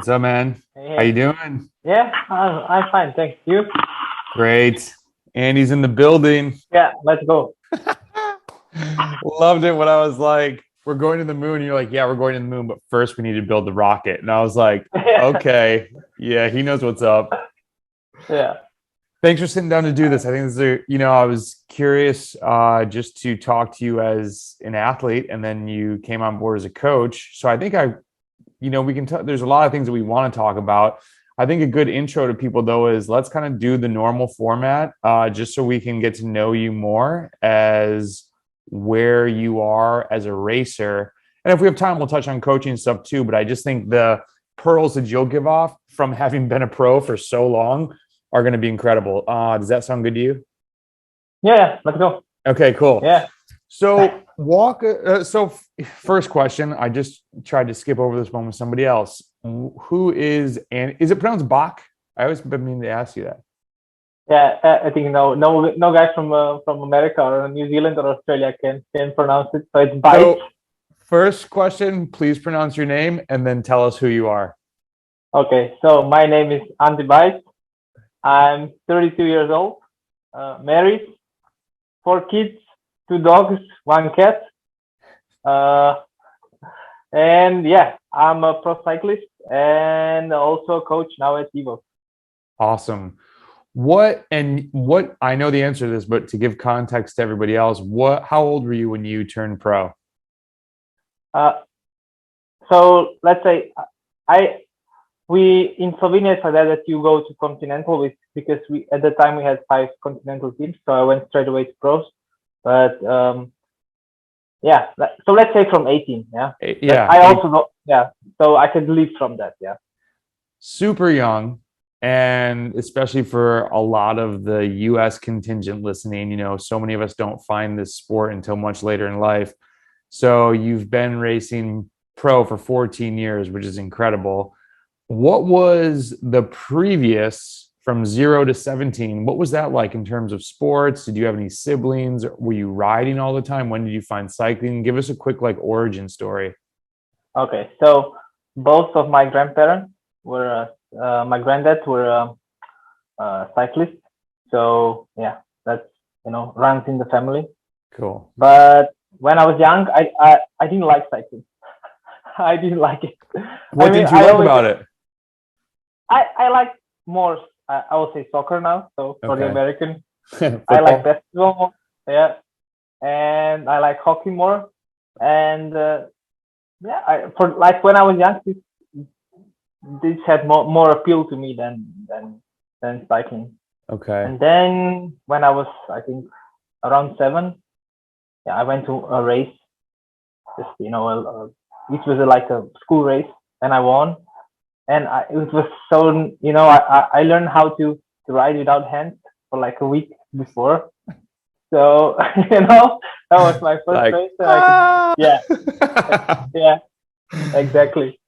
What's up, man? How you Hey, doing? yeah, I'm fine, thanks. You? Great. Andy's in the building. Yeah, let's go. Loved it when I was like, we're going to the moon. You're like, yeah, we're going to the moon, but first we need to build the rocket. And I was like, Yeah, okay, yeah, he knows what's up. yeah, Thanks for sitting down to do this. I think this is I was curious just to talk to you as an athlete, and then you came on board as a coach. So I think we can there's a lot of things that we want to talk about. I think a good intro to people though is let's kind of do the normal format, just so we can get to know you more as where you are as a racer. And if we have time, we'll touch on coaching stuff too. But I just think the pearls that you'll give off from having been a pro for so long are going to be incredible. Does that sound good to you? yeah. Let's go. Okay, cool. Yeah, So first question, I just tried to skip over this one with somebody else. Who is it pronounced Bach? I always been meaning to ask you that. yeah. I think no guy from America or New Zealand or Australia can pronounce it. So it's Bajc. So first question, please pronounce your name and then tell us who you are. Okay, so my name is Andi Bajc. I'm 32 years old, married, 4 kids, 2 dogs, 1 cat. Uh, and yeah, I'm a pro cyclist and also a coach now at EVOQ. Awesome. What I know the answer to this, but to give context to everybody else, how old were you when you turned pro? Uh, so let's say I we in Slovenia it's like that you go to continental because we at the time we had 5 continental teams, so I went straight away to pros. But yeah, so let's say from 18, yeah. But Yeah, I also know, yeah, so I could leave from that, yeah. super young. And especially for a lot of the US contingent listening, so many of us don't find this sport until much later in life. So you've been racing pro for 14 years, which is incredible. What was the previous from 0 to 17? What was that like in terms of sports? Did you have any siblings? Were you riding all the time? When did you find cycling? Give us a quick origin story. Okay, so both of my grandparents were my granddad were cyclists, so yeah, that's runs in the family. Cool. But when I was young, I didn't like cycling. I didn't like it. What did you like about it? I like more. I will say soccer now. So for the Okay. American, I like Football? basketball more. Yeah, and I like hockey more. And yeah, for like when I was young, this had more appeal to me than cycling. Okay. And then when I was, I think, around 7, yeah, I went to a race. Just it was like a school race, and I won. And it was so I learned how to ride without hands for like a week before. So that was my first Like, race. And I could, yeah, yeah, exactly.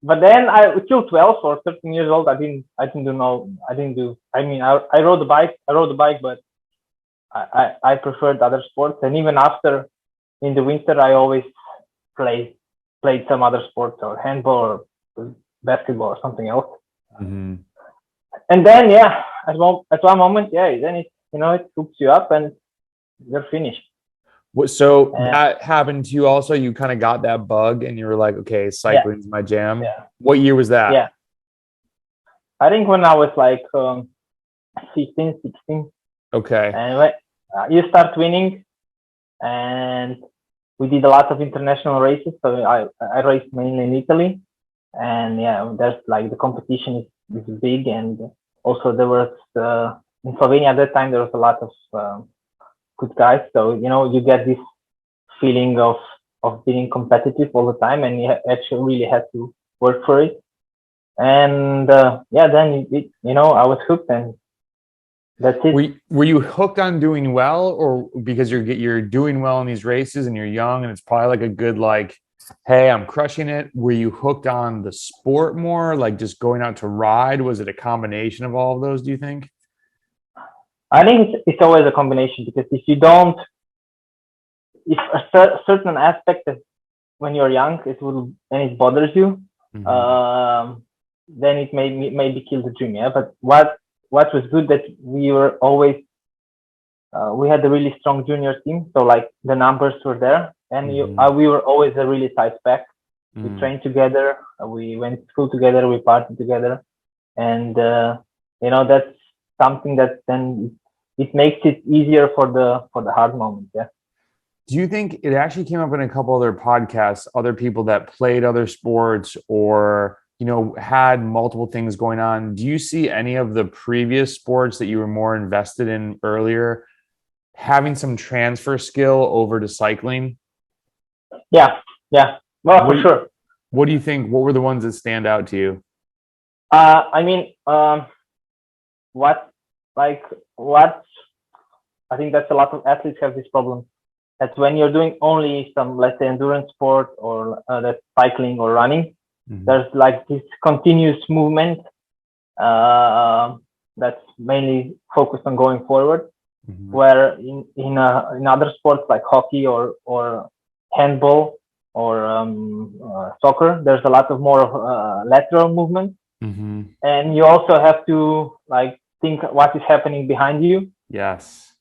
But then till 12 or 13 years old, I mean, I rode the bike. But I preferred other sports. And even after in the winter, I always played some other sports or handball or basketball or something else. mhm. And then yeah, at one moment, yeah, then it hooks you up and you're finished. So And that happened to you also? You kind of got that bug and you were like, okay, yeah, cycling's my jam. yeah, What year was that? yeah. I think when I was like 15, 16, Okay. and when you start winning, and we did a lot of international races. So I raced mainly in Italy, and yeah, there's like the competition is big, and also there was in Slovenia at that time there was a lot of good guys. So you get this feeling of being competitive all the time, and you actually really had to work for it. And yeah, then I was hooked, and that's it. Were you hooked on doing well, or because you're doing well in these races and you're young and it's probably like a good hey, I'm crushing it. Were you hooked on the sport more, like just going out to ride? Was it a combination of all of those, do you think? I think it's always a combination, because if a certain aspect of when you're young, it bothers you, then it maybe kill the dream. Yeah, but what was good that we were always we had a really strong junior team, so like the numbers were there, and we were always a really tight pack. We trained together, we went to school together, we partied together, and that's something that then it makes it easier for the hard moments. Yeah. Do you think it actually came up in a couple other podcasts, other people that played other sports or, had multiple things going on? Do you see any of the previous sports that you were more invested in earlier having some transfer skill over to cycling? Yeah. Well, for sure. What do you think? What were the ones that stand out to you? I think that's a lot of athletes have this problem. That when you're doing only some, let's say, endurance sport or that's cycling or running, there's like this continuous movement that's mainly focused on going forward. Where in other sports like hockey or handball or soccer, there's a lot of more of lateral movement, and you also have to like think what is happening behind you. Yes,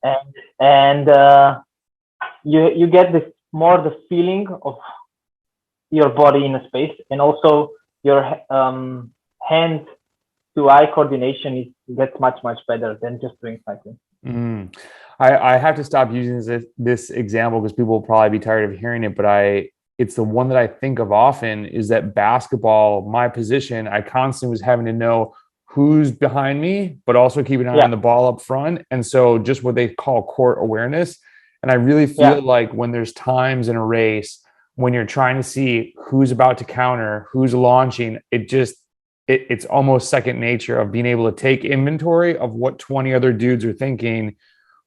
and you get the feeling of your body in a space, and also your hand to eye coordination gets much better than just doing cycling. I have to stop using this example because people will probably be tired of hearing it, but it's the one that I think of often is that basketball, my position, I constantly was having to know who's behind me, but also keep an eye on the ball up front. And so just what they call court awareness. And I really feel like when there's times in a race, when you're trying to see who's about to counter, who's launching, it's almost second nature of being able to take inventory of what 20 other dudes are thinking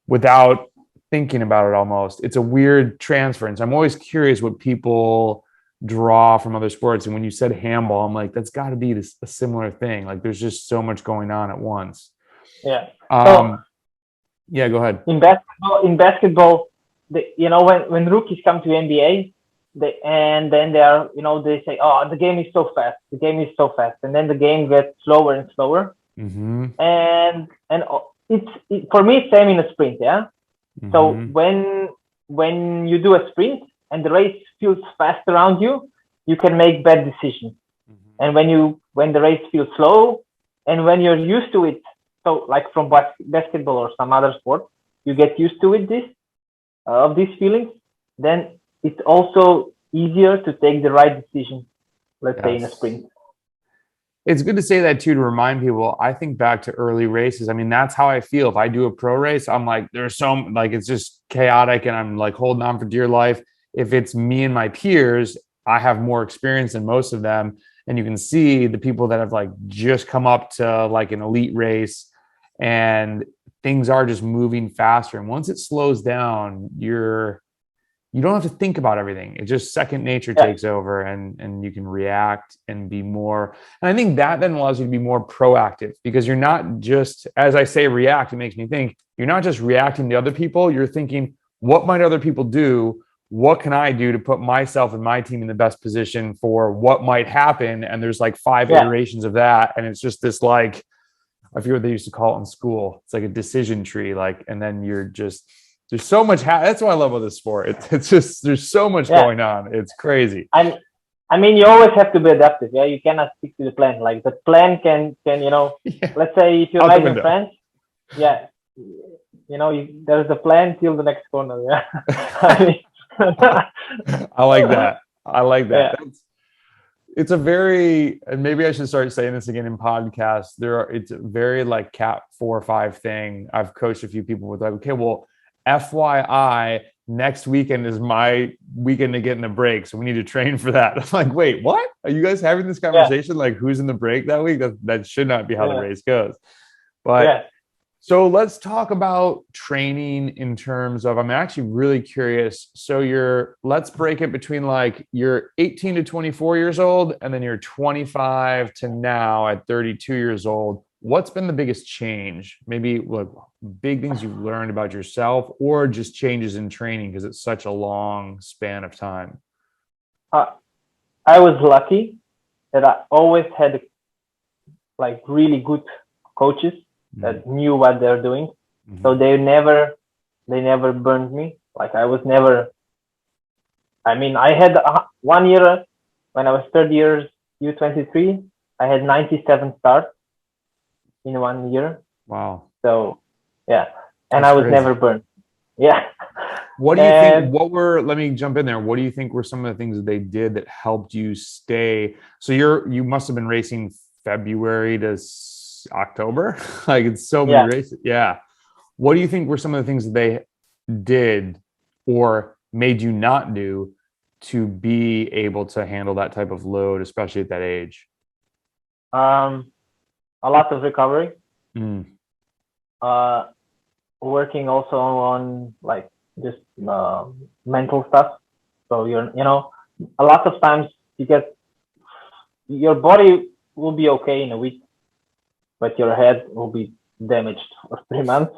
without thinking about it almost. It's a weird transference. I'm always curious what people draw from other sports. And when you said handball, I'm like, that's got to be a similar thing. Like there's just so much going on at once. Yeah. Yeah, go ahead. In basketball, when rookies come to NBA, and then they are, they say, oh, the game is so fast. And then the game gets slower and slower. And for me, it's same in a sprint. Yeah. So when you do a sprint and the race feels fast around you, you can make bad decisions. And when the race feels slow and when you're used to it, so like from basketball or some other sport, you get used to it, of these feelings, then it's also easier to take the right decision, let's say in a sprint. It's good to say that too, to remind people. I think back to early races. I mean, that's how I feel. If I do a pro race, I'm like, it's just chaotic and I'm like holding on for dear life. If it's me and my peers, I have more experience than most of them. And you can see the people that have like just come up to like an elite race and things are just moving faster. And once it slows down, you don't have to think about everything. It just second nature takes over and you can react and be more. And I think that then allows you to be more proactive because you're not just, as I say, react, it makes me think you're not just reacting to other people. You're thinking, what might other people do? What can I do to put myself and my team in the best position for what might happen? And there's like 5 iterations of that. And it's just this, like, I forget what they used to call it in school. It's like a decision tree, and then you're just, there's so much. That's what I love about this sport. It's just, there's so much going on. It's crazy. I mean, you always have to be adaptive. Yeah. You cannot stick to the plan. Like the plan can, let's say if you're riding in France, there's a plan till the next corner. Yeah. I like that. Yeah. It's a very, and maybe I should start saying this again in podcasts. It's a very like Cat 4 or 5 thing. I've coached a few people with like, okay, well, FYI, next weekend is my weekend to get in the break. So we need to train for that. I'm like, wait, what? Are you guys having this conversation? Like who's in the break that week? That should not be how the race goes. But so let's talk about training in terms of, I'm actually really curious. So let's break it between like you're 18 to 24 years old, and then you're 25 to now at 32 years old. What's been the biggest change? Maybe like big things you've learned about yourself or just changes in training because it's such a long span of time. I was lucky that I always had like really good coaches that knew what they're doing. So they never burned me. Like I was never, I mean, I had 1 year when I was third year U23, I had 97 starts in 1 year. Wow. So yeah, and That's I was crazy. never burned. Yeah. What do you think? Let me jump in there. What do you think were some of the things that they did that helped you stay? So you must have been racing February to October. Like it's so many races. Yeah. What do you think were some of the things that they did or made you not do to be able to handle that type of load, especially at that age? A lot of recovery. Mm. Working also on like just mental stuff. So a lot of times your body will be okay in a week, but your head will be damaged for 3 months.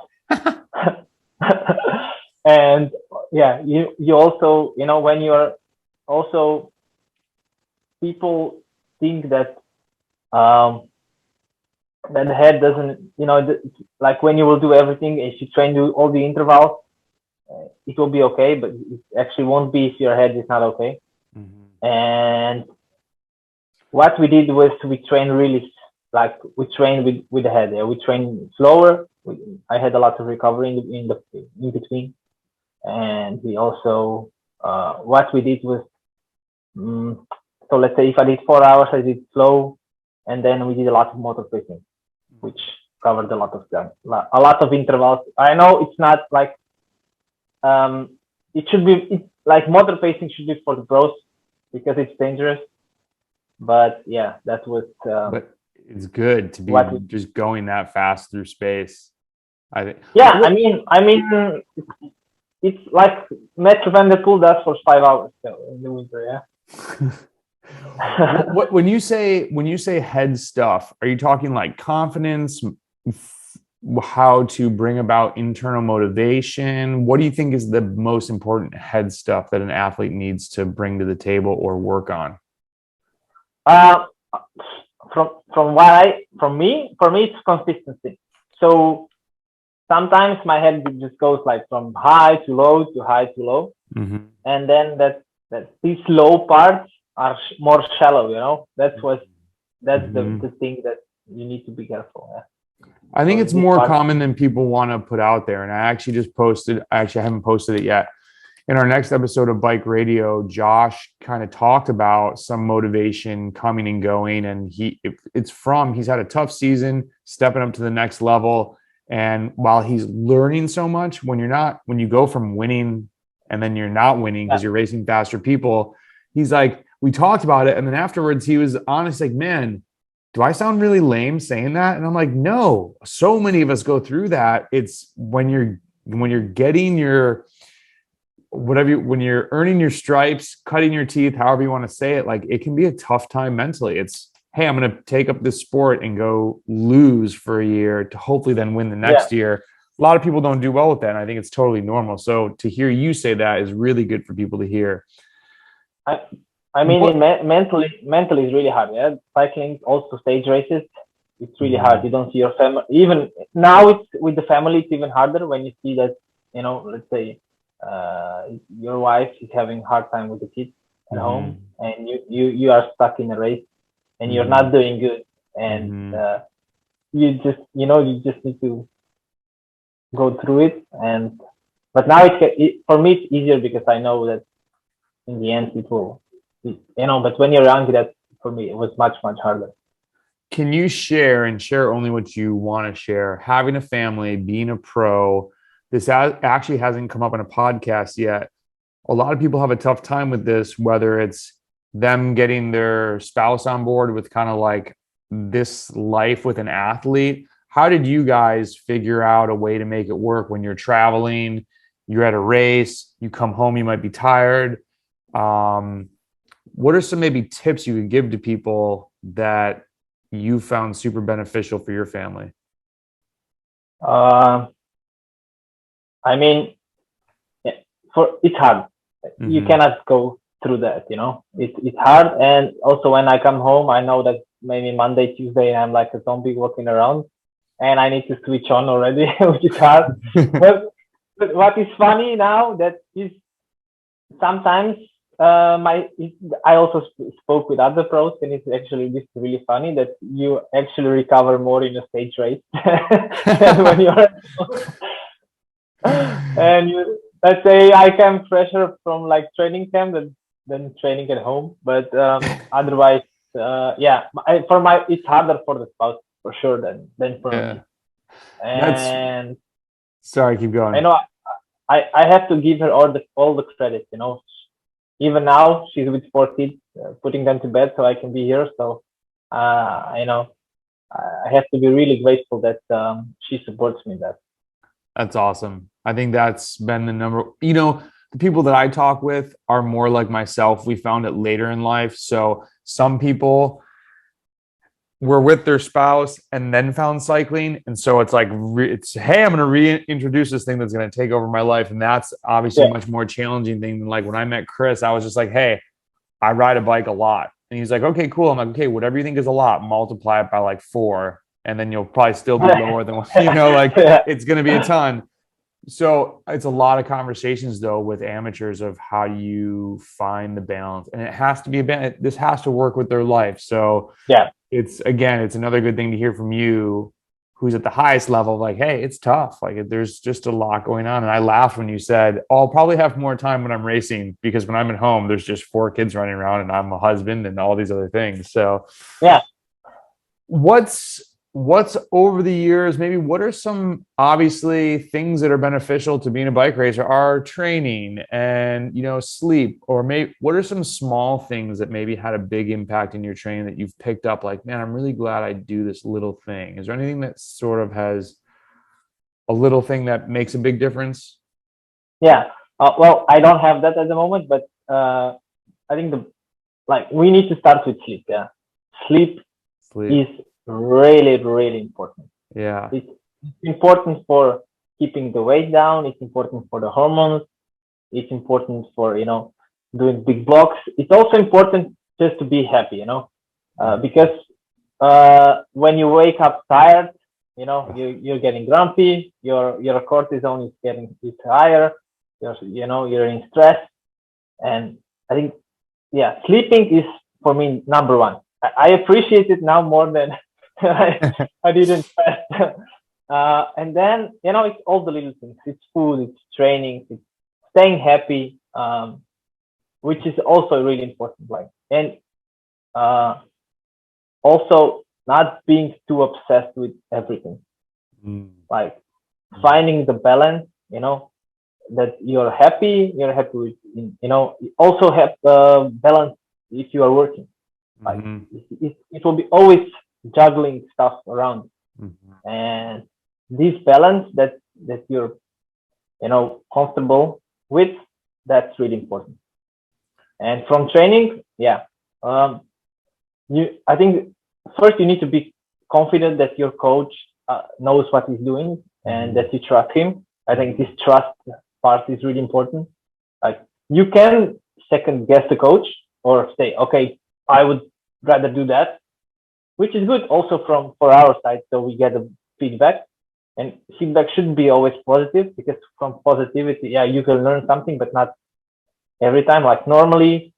And yeah, you also, when you're also, people think that that the head doesn't, like when you will do everything, if you train do all the intervals, it will be okay, but it actually won't be if your head is not okay. And what we did was we trained with the head. Yeah, we trained slower. I had a lot of recovery in between, and we also what we did was so let's say if I did 4 hours, I did slow, and then we did a lot of motor tracing, which covered a lot of intervals. I know it's not like it should be like motor pacing should be for the pros because it's dangerous. But yeah, that was. But it's good to be just going that fast through space. I think. Yeah, I mean, it's like Metro Van der Poel does for 5 hours in the winter. Yeah. When you say head stuff, are you talking like confidence, how to bring about internal motivation? What do you think is the most important head stuff that an athlete needs to bring to the table or work on? For me, it's consistency. So sometimes my head just goes like from high to low to high to low, and then that these low parts are more shallow. That's the thing that you need to be careful. Yeah. I think it's more common than people want to put out there. And I actually just posted, I haven't posted it yet. In our next episode of Bike Radio, Josh kind of talked about some motivation coming and going. And he's had a tough season, stepping up to the next level. And while he's learning so much, when you go from winning and then you're not winning because you're racing faster people, he's like, we talked about it. And then afterwards he was honest, like, man, do I sound really lame saying that? And I'm like, no, so many of us go through that. It's when you're getting your, when you're earning your stripes, cutting your teeth, however you want to say it, like it can be a tough time mentally. It's, hey, I'm going to take up this sport and go lose for a year to hopefully then win the next year. A lot of people don't do well with that. And I think it's totally normal. So to hear you say that is really good for people to hear. I mean, mentally is really hard. Yeah, cycling, also stage races, it's really hard. You don't see your family. Even now, it's with the family, it's even harder when you see that. Let's say your wife is having a hard time with the kids at home, and you are stuck in a race, and you're not doing good, and you just need to go through it. But now for me it's easier because I know that in the end it will. But when you're young, that for me it was much harder. Can you share only what you want to share? Having a family, being a pro, this actually hasn't come up on a podcast yet. A lot of people have a tough time with this, whether it's them getting their spouse on board with kind of like this life with an athlete. How did you guys figure out a way to make it work when you're traveling, you're at a race, you come home, you might be tired? What are some maybe tips you could give to people that you found super beneficial for your family? I mean, it's hard. You cannot go through that. It's hard. And also when I come home, I know that maybe Monday, Tuesday, I'm like a zombie walking around, and I need to switch on already, which is hard. But what is funny now that is sometimes I also spoke with other pros, and it's actually this is really funny that you actually recover more in a stage race than when you're and let's say I came fresher from like training camp than training at home, but otherwise it's harder for the spouse for sure than for me. And sorry, keep going. I know I have to give her all the credit. Even now she's with 4 kids, putting them to bed so I can be here. So I have to be really grateful that she supports me in that. That's awesome. I think that's been the number. The people that I talk with are more like myself. We found it later in life. So some people were with their spouse and then found cycling. And so it's like, hey, I'm going to reintroduce this thing that's going to take over my life. And that's obviously a much more challenging thing than like when I met Chris, I was just like, hey, I ride a bike a lot. And he's like, okay, cool. I'm like, okay, whatever you think is a lot, multiply it by like 4. And then you'll probably still be lower than, it's going to be a ton. So it's a lot of conversations though with amateurs of how you find the balance, and it has to be this has to work with their life. So it's another good thing to hear from you, who's at the highest level, like, hey, it's tough. Like there's just a lot going on. And I laughed when you said, I'll probably have more time when I'm racing, because when I'm at home, there's just 4 kids running around and I'm a husband and all these other things. So what's over the years, maybe what are some obviously things that are beneficial to being a bike racer? Are training and sleep, or maybe what are some small things that maybe had a big impact in your training that you've picked up, like, man, I'm really glad I do this little thing? Is there anything that sort of has a little thing that makes a big difference? Well, I don't have that at the moment, but I think we need to start with sleep. Sleep is really, really important. It's important for keeping the weight down. It's important for the hormones. It's important for doing big blocks. It's also important just to be happy, because when you wake up tired, you're getting grumpy. Your cortisol is higher. You're in stress, and I think sleeping is for me number one. I appreciate it now more than I didn't. And then it's all the little things. It's food, it's training, it's staying happy, which is also really important. And also not being too obsessed with everything. Like finding the balance. That you're happy with. Also have the balance if you are working. Like it will be always juggling stuff around, and this balance that you're comfortable with, that's really important. And from training, I think first you need to be confident that your coach knows what he's doing and that you trust him. I think this trust part is really important. Like you can second guess the coach or say, okay, I would rather do that, which is good also for our side. So we get the feedback, and feedback shouldn't be always positive, because from positivity, you can learn something, but not every time. Like normally,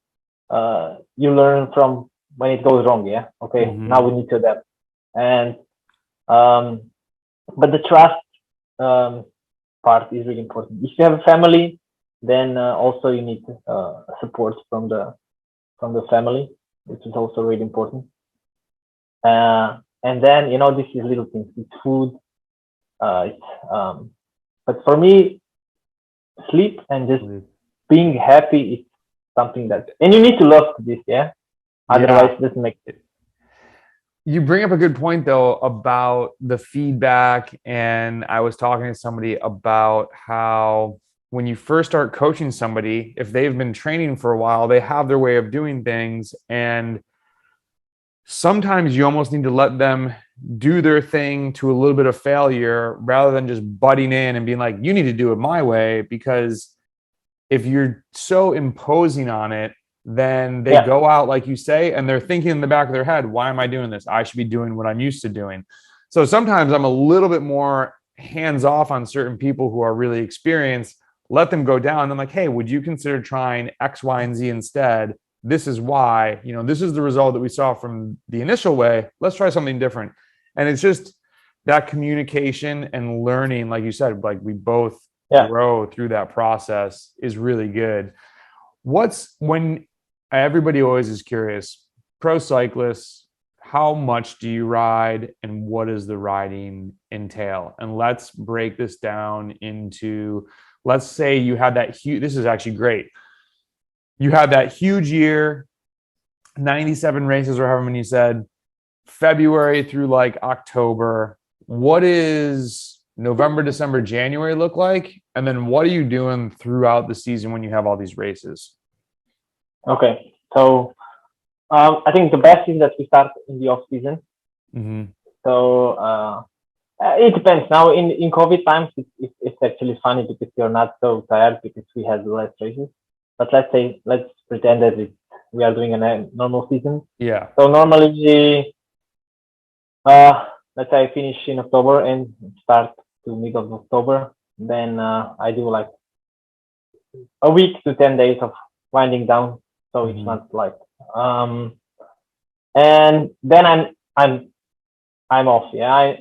you learn from when it goes wrong. Okay, now we need to adapt. And, but the trust part is really important. If you have a family, then also you need support from the family, which is also really important. And then this is little things. It's food. But for me, sleep and just being happy is something that, and you need to love this, otherwise it doesn't make it. You bring up a good point though about the feedback, and I was talking to somebody about how when you first start coaching somebody, if they've been training for a while, they have their way of doing things, and sometimes you almost need to let them do their thing to a little bit of failure rather than just butting in and being like, you need to do it my way. Because if you're so imposing on it, then they go out, like you say, and they're thinking in the back of their head, why am I doing this? I should be doing what I'm used to doing. So sometimes I'm a little bit more hands off on certain people who are really experienced, let them go down. I'm like, hey, would you consider trying X, Y, and Z instead? This is why, this is the result that we saw from the initial way. Let's try something different. And it's just that communication and learning, like you said, like we both grow through that process is really good. When everybody always is curious, pro cyclists, how much do you ride and what does the riding entail? And let's break this down into, let's say you had that huge, this is actually great. You had that huge year, 97 races or however many you said, February through like October. What is November, December, January look like? And then what are you doing throughout the season when you have all these races? Okay. So I think the best is that we start in the off season. Mm-hmm. So it depends. Now in COVID times, it's actually funny because you're not so tired because we had less races. But let's pretend that we are doing a normal season. Yeah. So normally, let's say I finish in October and start to middle of October. Then I do like a week to 10 days of winding down. So it's not like, and then I'm off. Yeah,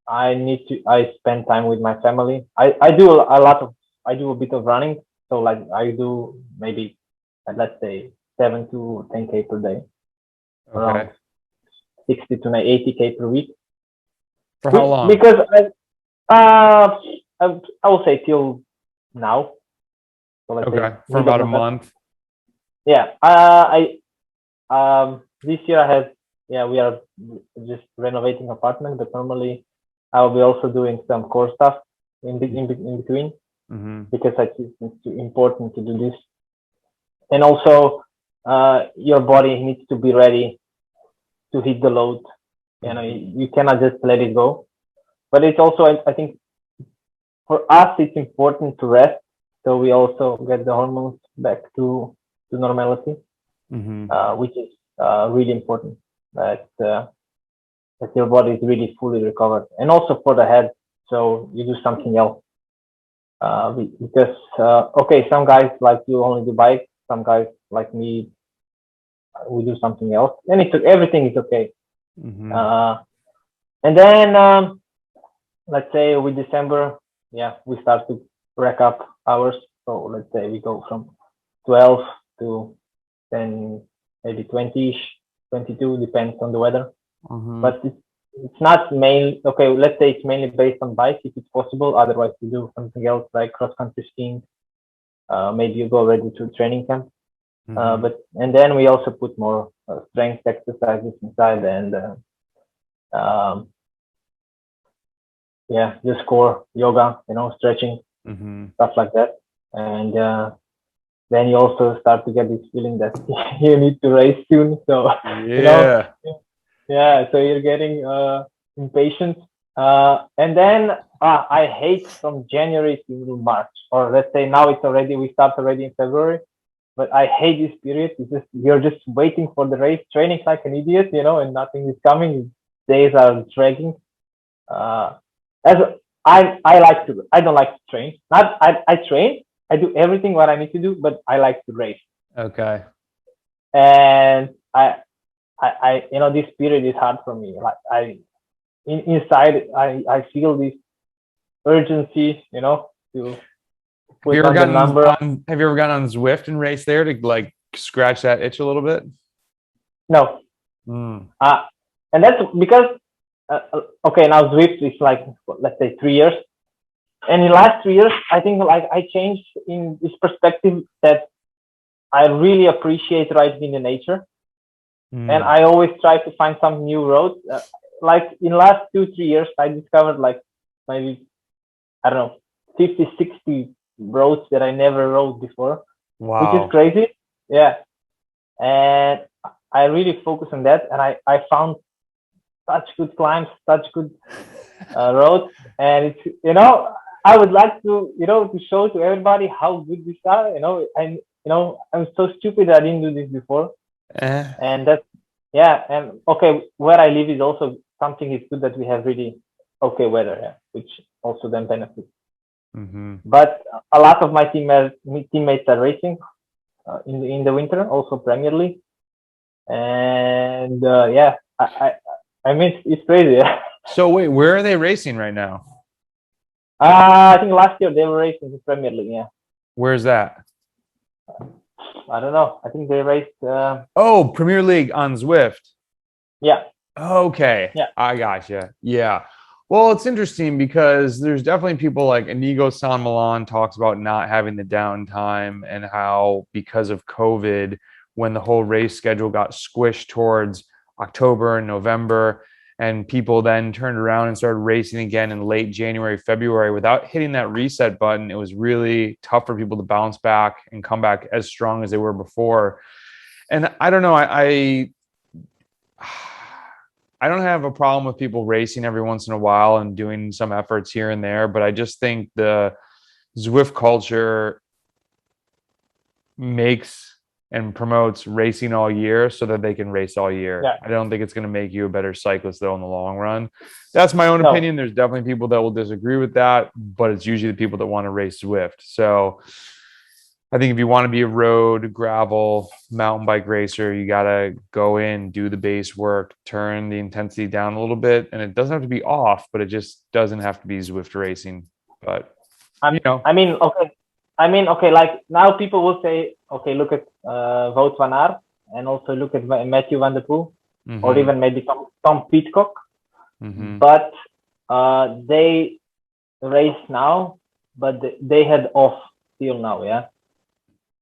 I spend time with my family. I do a bit of running. So like I do maybe, let's say 7 to 10K per day, around 60 to 80K per week. For how long? Because I will say till now. So let's say for about a month. Yeah. This year we are just renovating apartment, but normally I will be also doing some core stuff in between. Mm-hmm. Because I think it's important to do this. And also, your body needs to be ready to hit the load. You cannot just let it go. But it's also, I think, for us, it's important to rest. So we also get the hormones back to normality, which is really important. That your body is really fully recovered. And also for the head, so you do something else. Because some guys like you only do bike, some guys like me we do something else, and everything is okay. And then let's say with December, we start to rack up hours. So let's say we go from 12 to then maybe 20ish, 22, depends on the weather. But it's not main. Okay, let's say it's mainly based on bike if it's possible. Otherwise, you do something else like cross country skiing. Maybe you go already to training camp. And then we also put more strength exercises inside and just core yoga, stretching, stuff like that. And then you also start to get this feeling that you need to race soon. So so you're getting impatient. And then I hate from January to March, or let's say now we start already in February, but I hate this period. You're just waiting for the race, training like an idiot, and nothing is coming. Days are dragging. I don't like to train. I train. I do everything what I need to do, but I like to race. Okay. And I this period is hard for me. Like inside I feel this urgency, to put on the number. Have you ever gotten on Zwift and raced there to like scratch that itch a little bit? No. And that's because now Zwift is like, let's say 3 years. And in the last 3 years, I think like I changed in this perspective that I really appreciate riding in the nature. And I always try to find some new roads. Like in the last 2-3 years, I discovered like maybe, 50, 60 roads that I never rode before. Wow. Which is crazy. Yeah. And I really focus on that. And I found such good climbs, such good roads. And it's, I would like to, to show to everybody how good these are, and I'm so stupid. I didn't do this before. Eh. And that's, yeah. And okay, where I live is also something is good that we have really okay weather, yeah, which also then benefits. Mm-hmm. But a lot of my teammates are racing in the winter, also Premier League. And yeah, I mean, it's crazy. Yeah. So wait, where are they racing right now? I think last year they were racing the Premier League. Yeah. Where's that? I don't know. I think they raced. Oh, Premier League on Zwift. Yeah. Okay. Yeah. I gotcha. Yeah. Well, it's interesting because there's definitely people like Inigo San Milan talks about not having the downtime and how because of COVID, when the whole race schedule got squished towards October and November, and people then turned around and started racing again in late January, February without hitting that reset button, it was really tough for people to bounce back and come back as strong as they were before. And I don't know, I don't have a problem with people racing every once in a while and doing some efforts here and there, but I just think the Zwift culture makes and promotes racing all year so that they can race all year. Yeah. I don't think it's going to make you a better cyclist though in the long run. That's my own No. opinion. There's definitely people that will disagree with that, but it's usually the people that want to race Zwift. So I think if you want to be a road, gravel, mountain bike racer, you got to go in, do the base work, turn the intensity down a little bit. And it doesn't have to be off, but it just doesn't have to be Zwift racing. But, you know. I mean, okay, like now people will say, okay, look at Wout van Aert and also look at Matthew van der Poel, Mm-hmm. or even maybe Tom Pidcock. Mm-hmm. But they race now, but they had off till now, yeah.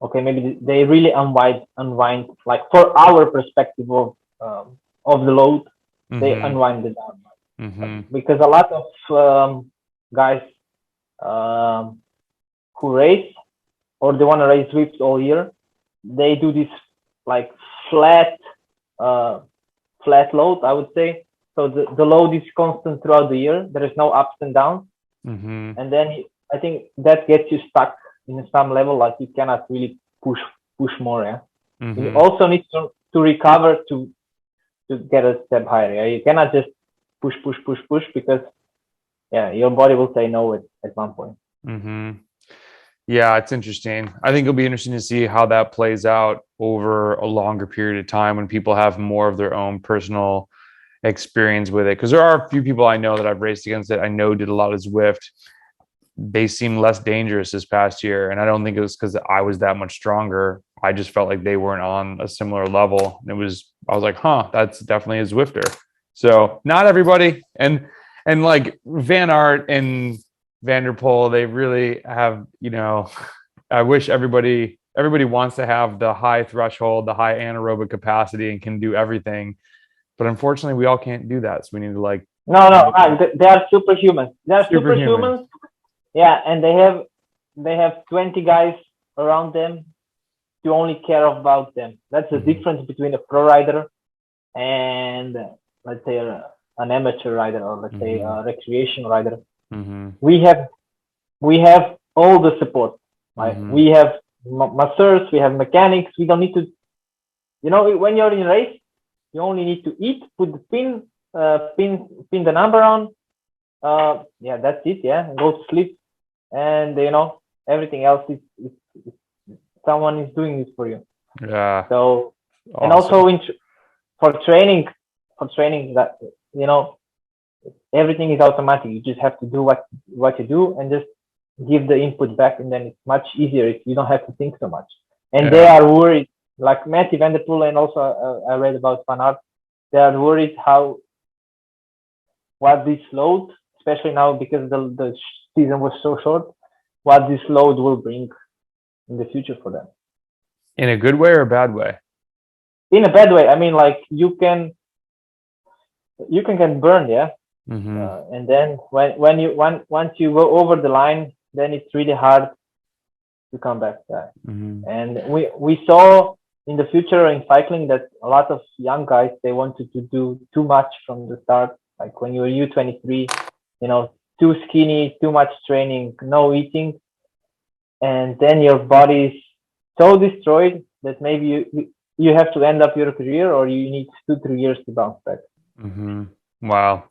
Okay, maybe they really unwind like for our perspective of the load, they Mm-hmm. unwind it down. Mm-hmm. Because a lot of guys who race or they want to race Zwift all year, they do this like flat load, I would say. So the load is constant throughout the year. There is no ups and downs. Mm-hmm. And then I think that gets you stuck in some level, like you cannot really push more. Yeah. Mm-hmm. You also need to recover to get a step higher. Yeah. You cannot just push because your body will say no at one point. Mm-hmm. Yeah, it's interesting. I think it'll be interesting to see how that plays out over a longer period of time when people have more of their own personal experience with it. Because there are a few people I know that I've raced against that I know did a lot of Zwift. They seem less dangerous this past year. And I don't think it was because I was that much stronger. I just felt like they weren't on a similar level. And I was like, that's definitely a Zwifter. So not everybody. And like Van Aert and Van der Poel, they really have, I wish everybody wants to have the high threshold, the high anaerobic capacity and can do everything. But unfortunately, we all can't do that. So we need to No, they are superhumans. They are superhumans. Yeah, and they have 20 guys around them to only care about them. That's the difference between a pro rider and let's say an amateur rider, or let's say a recreation rider. Mm-hmm. We have all the support. Right? We have masseurs, we have mechanics. We don't need to, when you're in a race, you only need to eat, put the pin the number on. That's it. Yeah, and go to sleep. And everything else is someone is doing this for you. Yeah. So awesome. And also for training that everything is automatic. You just have to do what you do and just give the input back, and then it's much easier if you don't have to think so much. And they are worried, like Matthew van der Poel, and also I read about Van Aert. They are worried what this load, especially now because the season was so short, what this load will bring in the future for them. In a good way or a bad way? In a bad way. I mean, like you can get burned, yeah. Mm-hmm. And then once you go over the line, then it's really hard to come back. Yeah. Mm-hmm. And we saw in the future in cycling that a lot of young guys, they wanted to do too much from the start. Like when you were U23, too skinny, too much training, no eating. And then your body is so destroyed that maybe you have to end up your career, or you need 2-3 years to bounce back. Mm-hmm. Wow.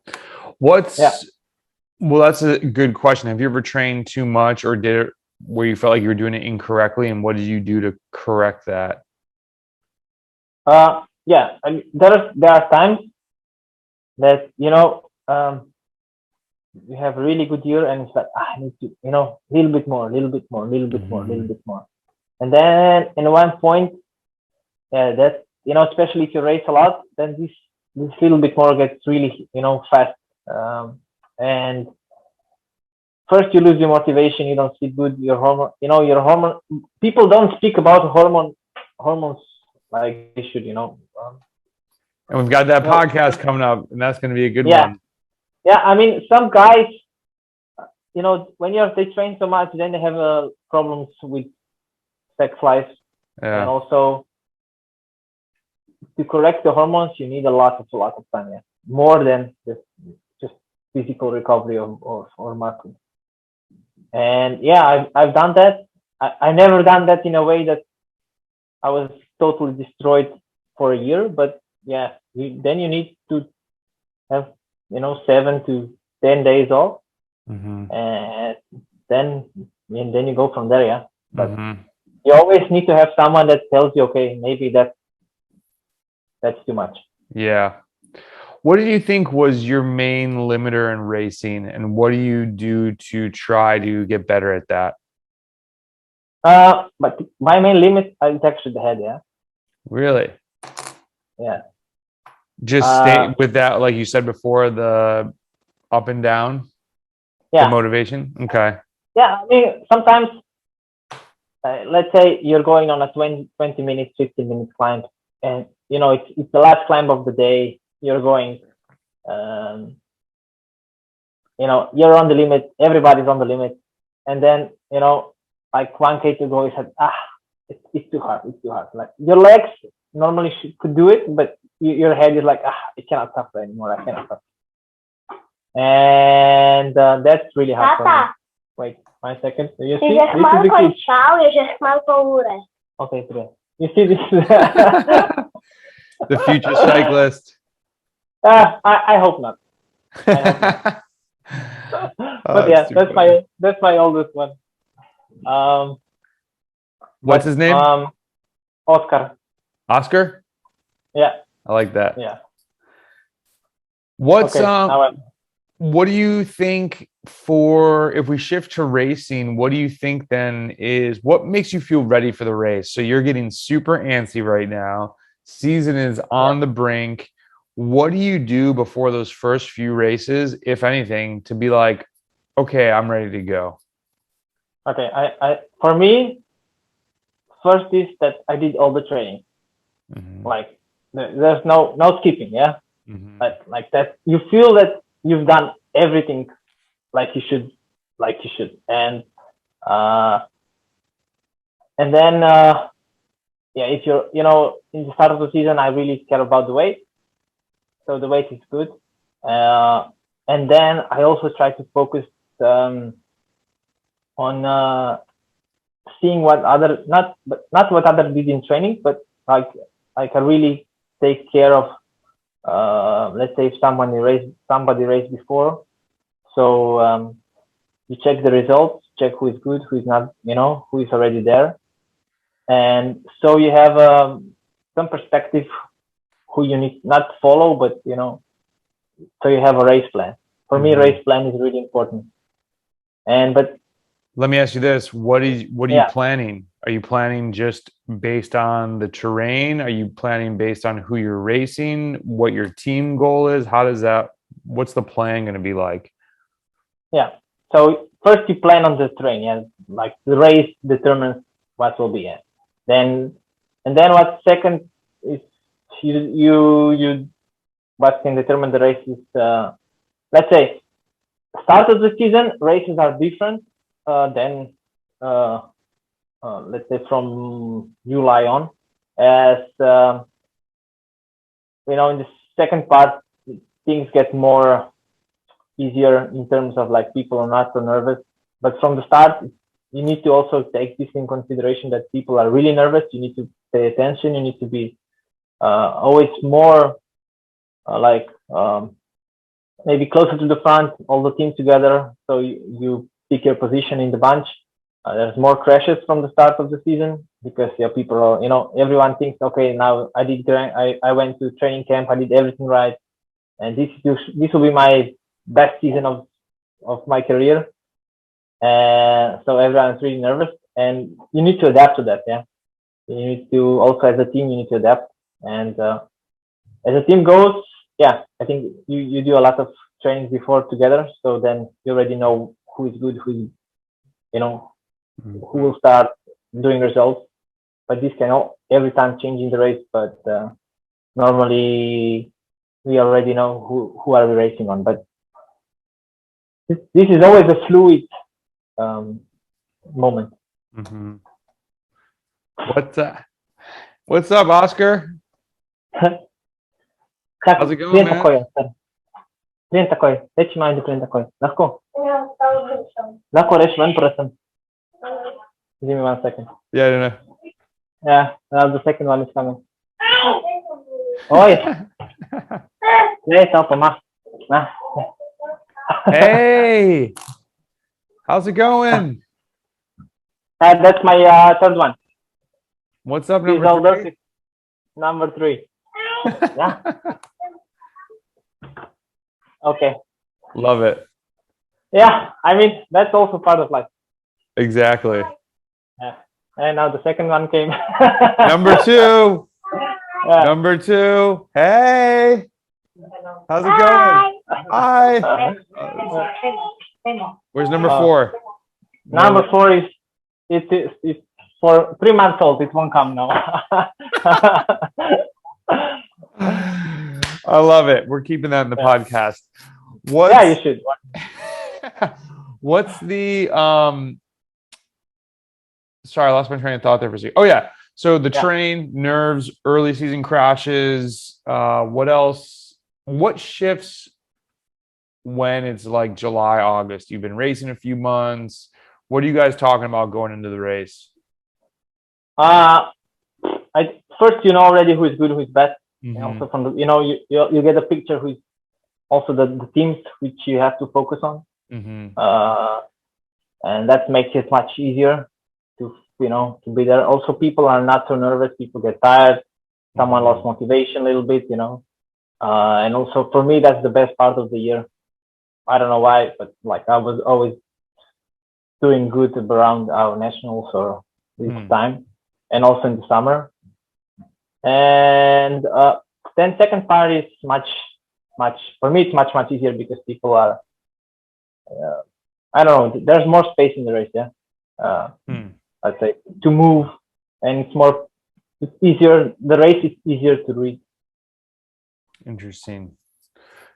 Well, that's a good question. Have you ever trained too much, or did it where you felt like you were doing it incorrectly, and what did you do to correct that? Yeah, I mean, there are times that you have a really good year, and it's like, I need to, a little bit more, and then in one point, that especially if you race a lot, then this little bit more gets really fast, and first you lose your motivation, you don't sleep good, your hormone, people don't speak about hormones like they should, And we've got that podcast coming up, and that's going to be a good one. Yeah, I mean, some guys, when they train so much, then they have problems with sex life. Yeah. And also, to correct the hormones, you need a lot of time. Yeah, more than just physical recovery or muscle. And yeah, I've done that. I never done that in a way that I was totally destroyed for a year. But yeah, then you need to have 7 to 10 days off, and then you go from there. Yeah, but you always need to have someone that tells you, okay, maybe that's too much. Yeah. What do you think was your main limiter in racing, and what do you do to try to get better at that? But my main limit is actually the head. Yeah. Really? Yeah. Just stay with that, like you said before, the up and down. Yeah. The motivation. Okay. Yeah, I mean, sometimes, let's say you're going on a 20 minutes, 15 minutes climb, and it's the last climb of the day. You're going, you're on the limit. Everybody's on the limit, and then like 1K to go, you said, it's too hard. It's too hard. Like your legs normally could do it, but your head is like, I cannot suffer anymore. I cannot suffer. And that's really hard for me. Wait, 1 second. You see, this is the kid. Okay, today. You see this? The future cyclist. I hope not. But yeah, that's my oldest one. What's his name? Oscar. Oscar? Yeah. I like that. Yeah. What do you think if we shift to racing, what do you think then is what makes you feel ready for the race? So you're getting super antsy right now. Season is on the brink. What do you do before those first few races, if anything, to be like, okay, I'm ready to go? Okay. For me, first is that I did all the training. Like there's no skipping. Yeah. Like that, you feel that you've done everything like you should, and then if you're in the start of the season, I really care about the weight, so the weight is good, and then I also try to focus on seeing what not what others did in training, but like I really take care of, let's say if somebody raced before, so you check the results, check who is good, who is not, who is already there, and so you have some perspective who you need not follow, but so you have a race plan. For me, race plan is really important. But let me ask you this: what are you planning? Are you planning just based on the terrain? Are you planning based on who you're racing? What your team goal is? What's the plan going to be like? Yeah. So first you plan on the terrain. Yeah. Like the race determines what will be. Then what second is you what can determine the race is, let's say, start of the season, races are different than let's say from July on, as in the second part things get more easier in terms of like people are not so nervous, but from the start you need to also take this in consideration that people are really nervous. You need to pay attention. You need to be always more maybe closer to the front, all the team together. So you pick your position in the bunch. There's more crashes from the start of the season because people are, everyone thinks, okay, now I went to training camp, I did everything right, and this will be my best season of my career. So everyone's really nervous, and you need to adapt to that. Yeah, you need to also, as a team, you need to adapt, and as a team goes, yeah, I think you do a lot of trainings before together, so then you already know who is good, who will start doing results. But this can every time change in the race. But normally we already know who are we racing on. But this is always a fluid moment. Mm-hmm. What's up, Oscar? How's it going, man? Prijem takoj, reči malo, da prijem takoj. Lahko? Lahko reči ven, prosim. Give me 1 second. Yeah, I don't know. Yeah, the second one is coming. Oi! Hey! How's it going? That's my third one. What's up, number 3? Number 3. Yeah. Okay. Love it. Yeah, I mean, that's also part of life. Exactly. Yeah. And now the second one came. Number 2. Yeah. Number 2. Hey! How's it going? Hi. Where's number 4? Number 4 is it's for 3 months old. It won't come now. I love it. We're keeping that in the podcast. Yeah, you should. What's the sorry, I lost my train of thought there for a second. Oh yeah. So the train, nerves, early season crashes, what else? What shifts when it's like July, August? You've been racing a few months. What are you guys talking about going into the race? First, already who is good, who is bad. Mm-hmm. And also from the, you get a picture who is also the teams which you have to focus on. Mm-hmm. And that makes it much easier to be there. Also, people are not so nervous. People get tired. Someone lost motivation a little bit, and also for me, that's the best part of the year. I don't know why, but I was always doing good around our nationals or this time, and also in the summer. And then second part is much for me. It's much easier because people are. I don't know. There's more space in the race. Yeah. I'd say to move, and it's easier. The race is easier to read. Interesting.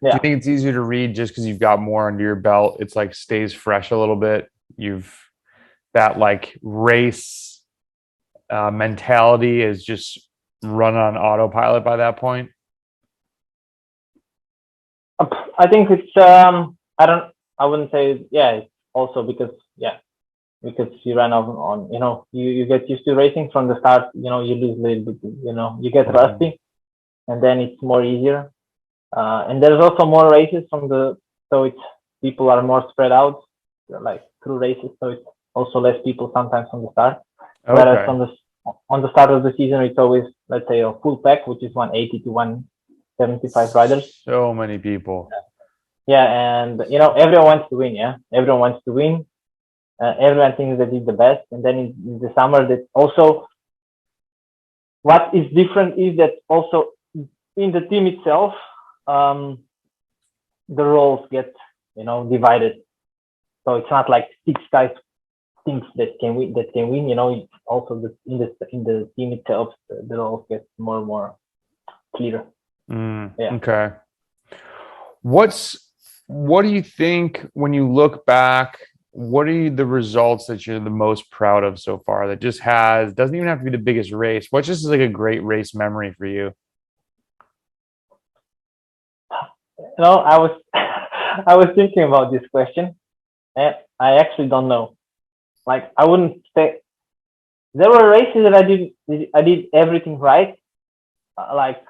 Yeah. Do you think it's easier to read just because you've got more under your belt? It's stays fresh a little bit. You've that race mentality is just run on autopilot by that point. I think it's I wouldn't say it's also because you run on you get used to racing from the start. You lose a little bit. You get rusty, and then it's more easier. And there's also more races so it's people are more spread out through races, so it's also less people sometimes from the start. Okay. Whereas on the start of the season, it's always, let's say, a full pack, which is 180 to 175 riders. So many people. Yeah, and everyone wants to win. Yeah, everyone wants to win. Everyone thinks they did the best, and then in the summer, that also what is different is that also in the team itself, the roles get divided. So it's not like 6 guys thinks that can win. Also in the team itself, the roles get more and more clear. Yeah. Okay. What do you think when you look back? What are the results that you're the most proud of so far? That doesn't even have to be the biggest race. What's just a great race memory for you? I was I was thinking about this question, and I actually don't know. like I wouldn't say there were races that I did everything right. Like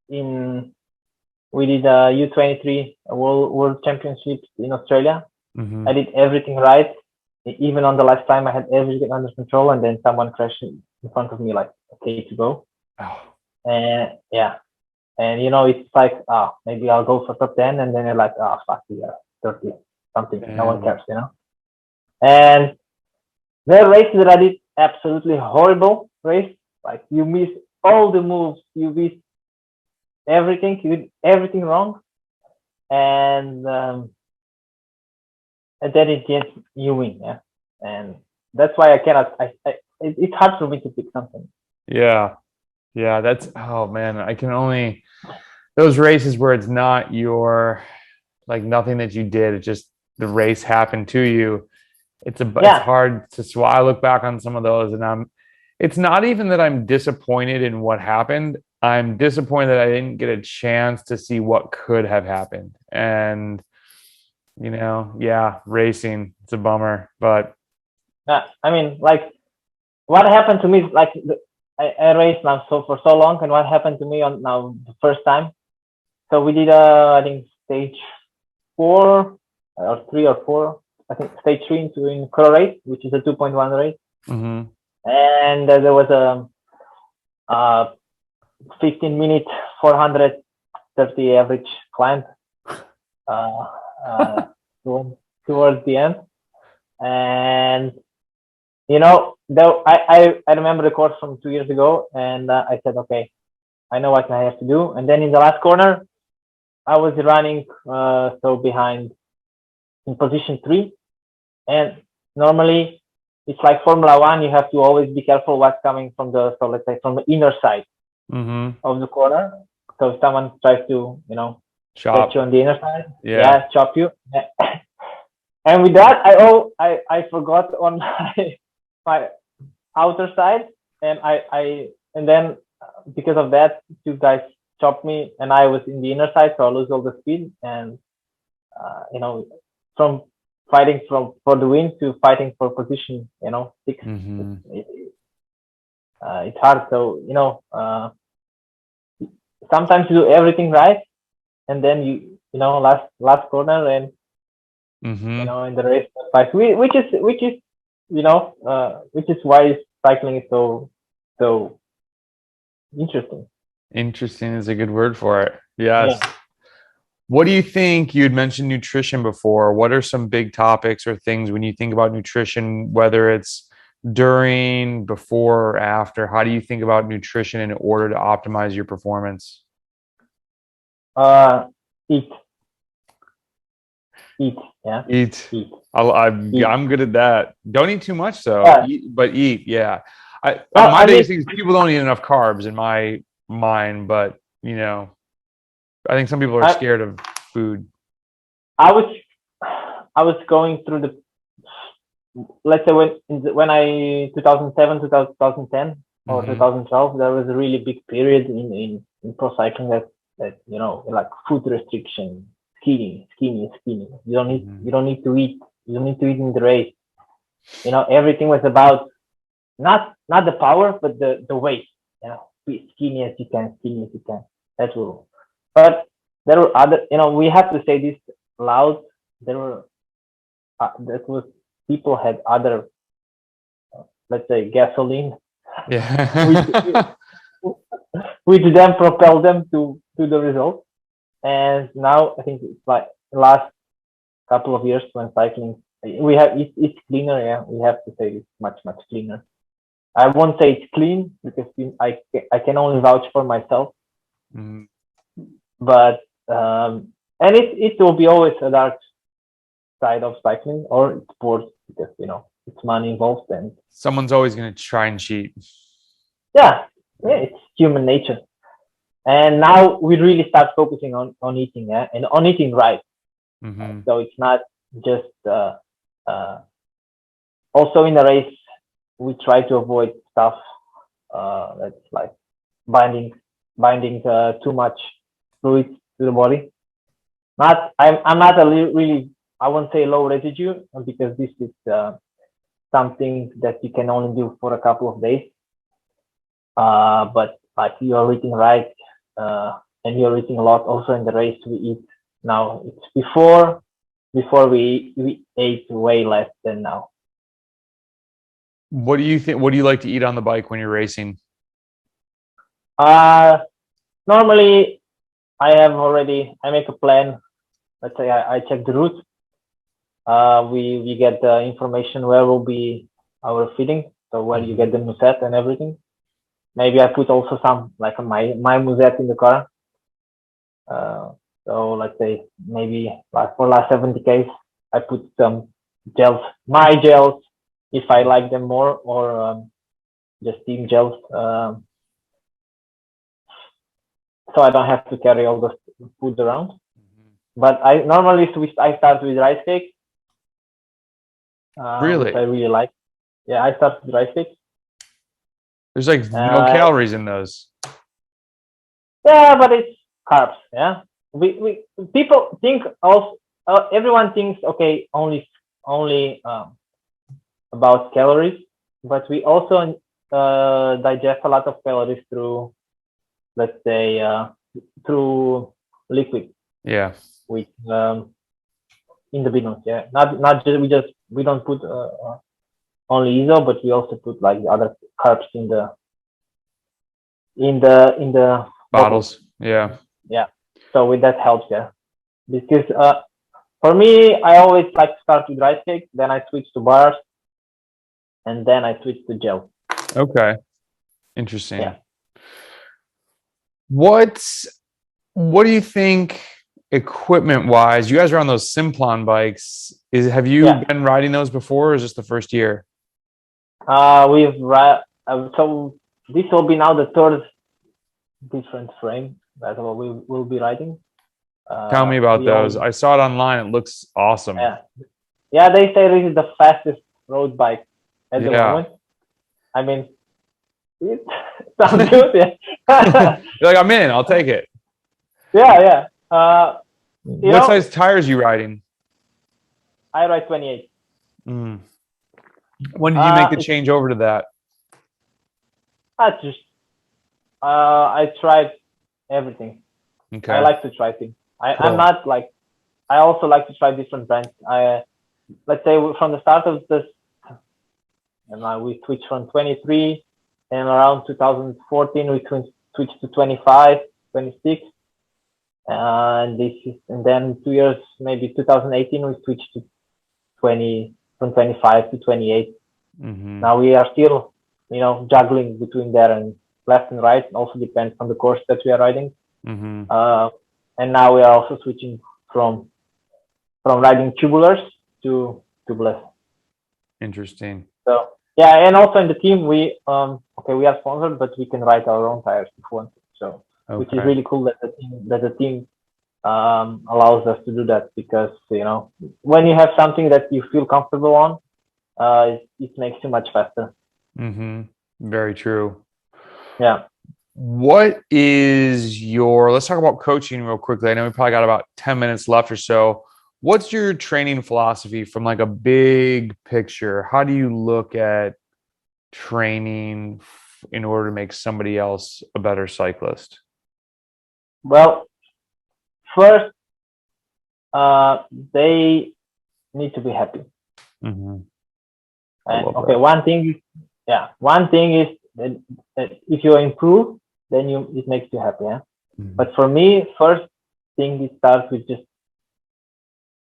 we did a U23 World Championships in Australia. Mm-hmm. I did everything right. Even on the last time, I had everything under control, and then someone crashed in front of me, like okay to go. Oh. And yeah, and it's like, maybe I'll go for top 10, and then you're like, fuck, yeah, 30 something. Damn. No one cares, And there are races that I did absolutely horrible race. Like you miss all the moves, you miss everything, you did everything wrong, and then it gets you win, yeah. And that's why I cannot. It's hard for me to pick something. Yeah, that's, oh man, I can only, those races where it's not your, like nothing that you did, it just the race happened to you. It's hard to swallow. I look back on some of those and it's not even that I'm disappointed in what happened. I'm disappointed that I didn't get a chance to see what could have happened. And racing, it's a bummer, but I mean, like what happened to me is like I raced now for so long, and what happened to me on now the first time. So we did I think stage 4 or 3 or 4. I think stage 3 in Coro race, which is a 2.1 race. Mm-hmm. And there was a 15-minute 430 average climb towards the end. And though I remember the course from 2 years ago, and I said, okay, I know what I have to do. And then in the last corner, I was running so behind in position 3, and normally it's like Formula 1. You have to always be careful what's coming from let's say from the inner side of the corner. So if someone tries to chop you on the inner side, chop you. And with that, I forgot on my outer side, and and then because of that, 2 guys chopped me, and I was in the inner side, so I lose all the speed. And from fighting for the win to fighting for position 6, it's hard. So sometimes you do everything right, and then last corner, and in the race fight, which is why cycling is so interesting. Interesting is a good word for it. Yes. Yeah. What do you think? You'd mentioned nutrition before. What are some big topics or things when you think about nutrition, whether it's during, before, or after? How do you think about nutrition in order to optimize your performance? Eat. Yeah. Eat. Eat. I'm good at that. Don't eat too much though. Yeah. But eat. Yeah. My biggest thing is people don't eat enough carbs in my mind, but I think some people are scared of food. I was going through let's say when I 2007 to 2010 or 2012, there was a really big period in pro cycling that like food restriction, skinny. You don't need to eat. You don't need to eat in the race. Everything was about not the power, but the weight. Be skinny as you can. That's all. But there were other. We have to say this loud. There were people had other, let's say, gasoline. Yeah. which then propelled them to the result. And now I think it's like the last couple of years when cycling, it's cleaner. Yeah, we have to say it's much cleaner. I won't say it's clean because I can only vouch for myself. But and it will be always a dark side of cycling or sports because it's money involved, and someone's always going to try and cheat. Yeah, it's human nature. And now we really start focusing on eating, and on eating right. So it's not just also in the race we try to avoid stuff that's like binding too much fluid to the body. I'm not really, I won't say low residue, because this is something that you can only do for a couple of days. But like you're eating right, and you're eating a lot. Also in the race, we eat now. It's before we ate way less than now. What do you think? What do you like to eat on the bike when you're racing? Normally I make a plan. Let's say I check the route. We get the information where will be our feeding, so where you get the musette and everything. Maybe I put also some like my musette in the car. So let's say maybe like for last 70Ks, I put some gels, my gels, if I like them more, or just team gels. So I don't have to carry all the food around. But I normally I start with rice cakes. Really? Which I really like. Yeah, I start with rice cakes. There's like no calories in those. Yeah, but it's carbs. Yeah, we people think also everyone thinks okay only about calories, but we also digest a lot of calories through, let's say, through liquid. Yeah. With in the bidons. Yeah, not just we don't put only ISO, but we also put like the other carbs in the Bottles. Yeah. Yeah. So with that helps, yeah. Because for me, I always like to start with rice cake, then I switch to bars, and then I switch to gel. Okay. Interesting. Yeah. What do you think equipment wise? You guys are on those Simplon bikes. Have you been riding those before, or is this the first year? So this will be now the third different frame that we will be riding. Tell me about those. I saw it online. It looks awesome. Yeah, they say this is the fastest road bike at the moment. I mean, it sounds good. Yeah. You're like, I'm in. I'll take it. Yeah. What size tires are you riding? I ride 28. When did you make the change over to that? I tried everything. Okay. I like to try things. I'm not like, I also like to try different brands. Let's say from the start of this, and we switched from 23, and around 2014 we switched to 25, 26, and then 2 years, maybe 2018 we switched to 20, from 25 to 28. Now we are still, juggling between there and left and right. It also depends on the course that we are riding. And now we are also switching from riding tubulars to tubeless. Interesting. So yeah, and also in the team we are sponsored, but we can ride our own tires if we want to. So which is really cool that the team allows us to do that, because when you have something that you feel comfortable on, it makes you much faster. Very true. Yeah. What is let's talk about coaching real quickly. I know we probably got about 10 minutes left or so. What's your training philosophy from like a big picture? How do you look at training in order to make somebody else a better cyclist? Well, first, they need to be happy. And one thing is that if you improve, then it makes you happy. Yeah? But for me, first thing, it starts with just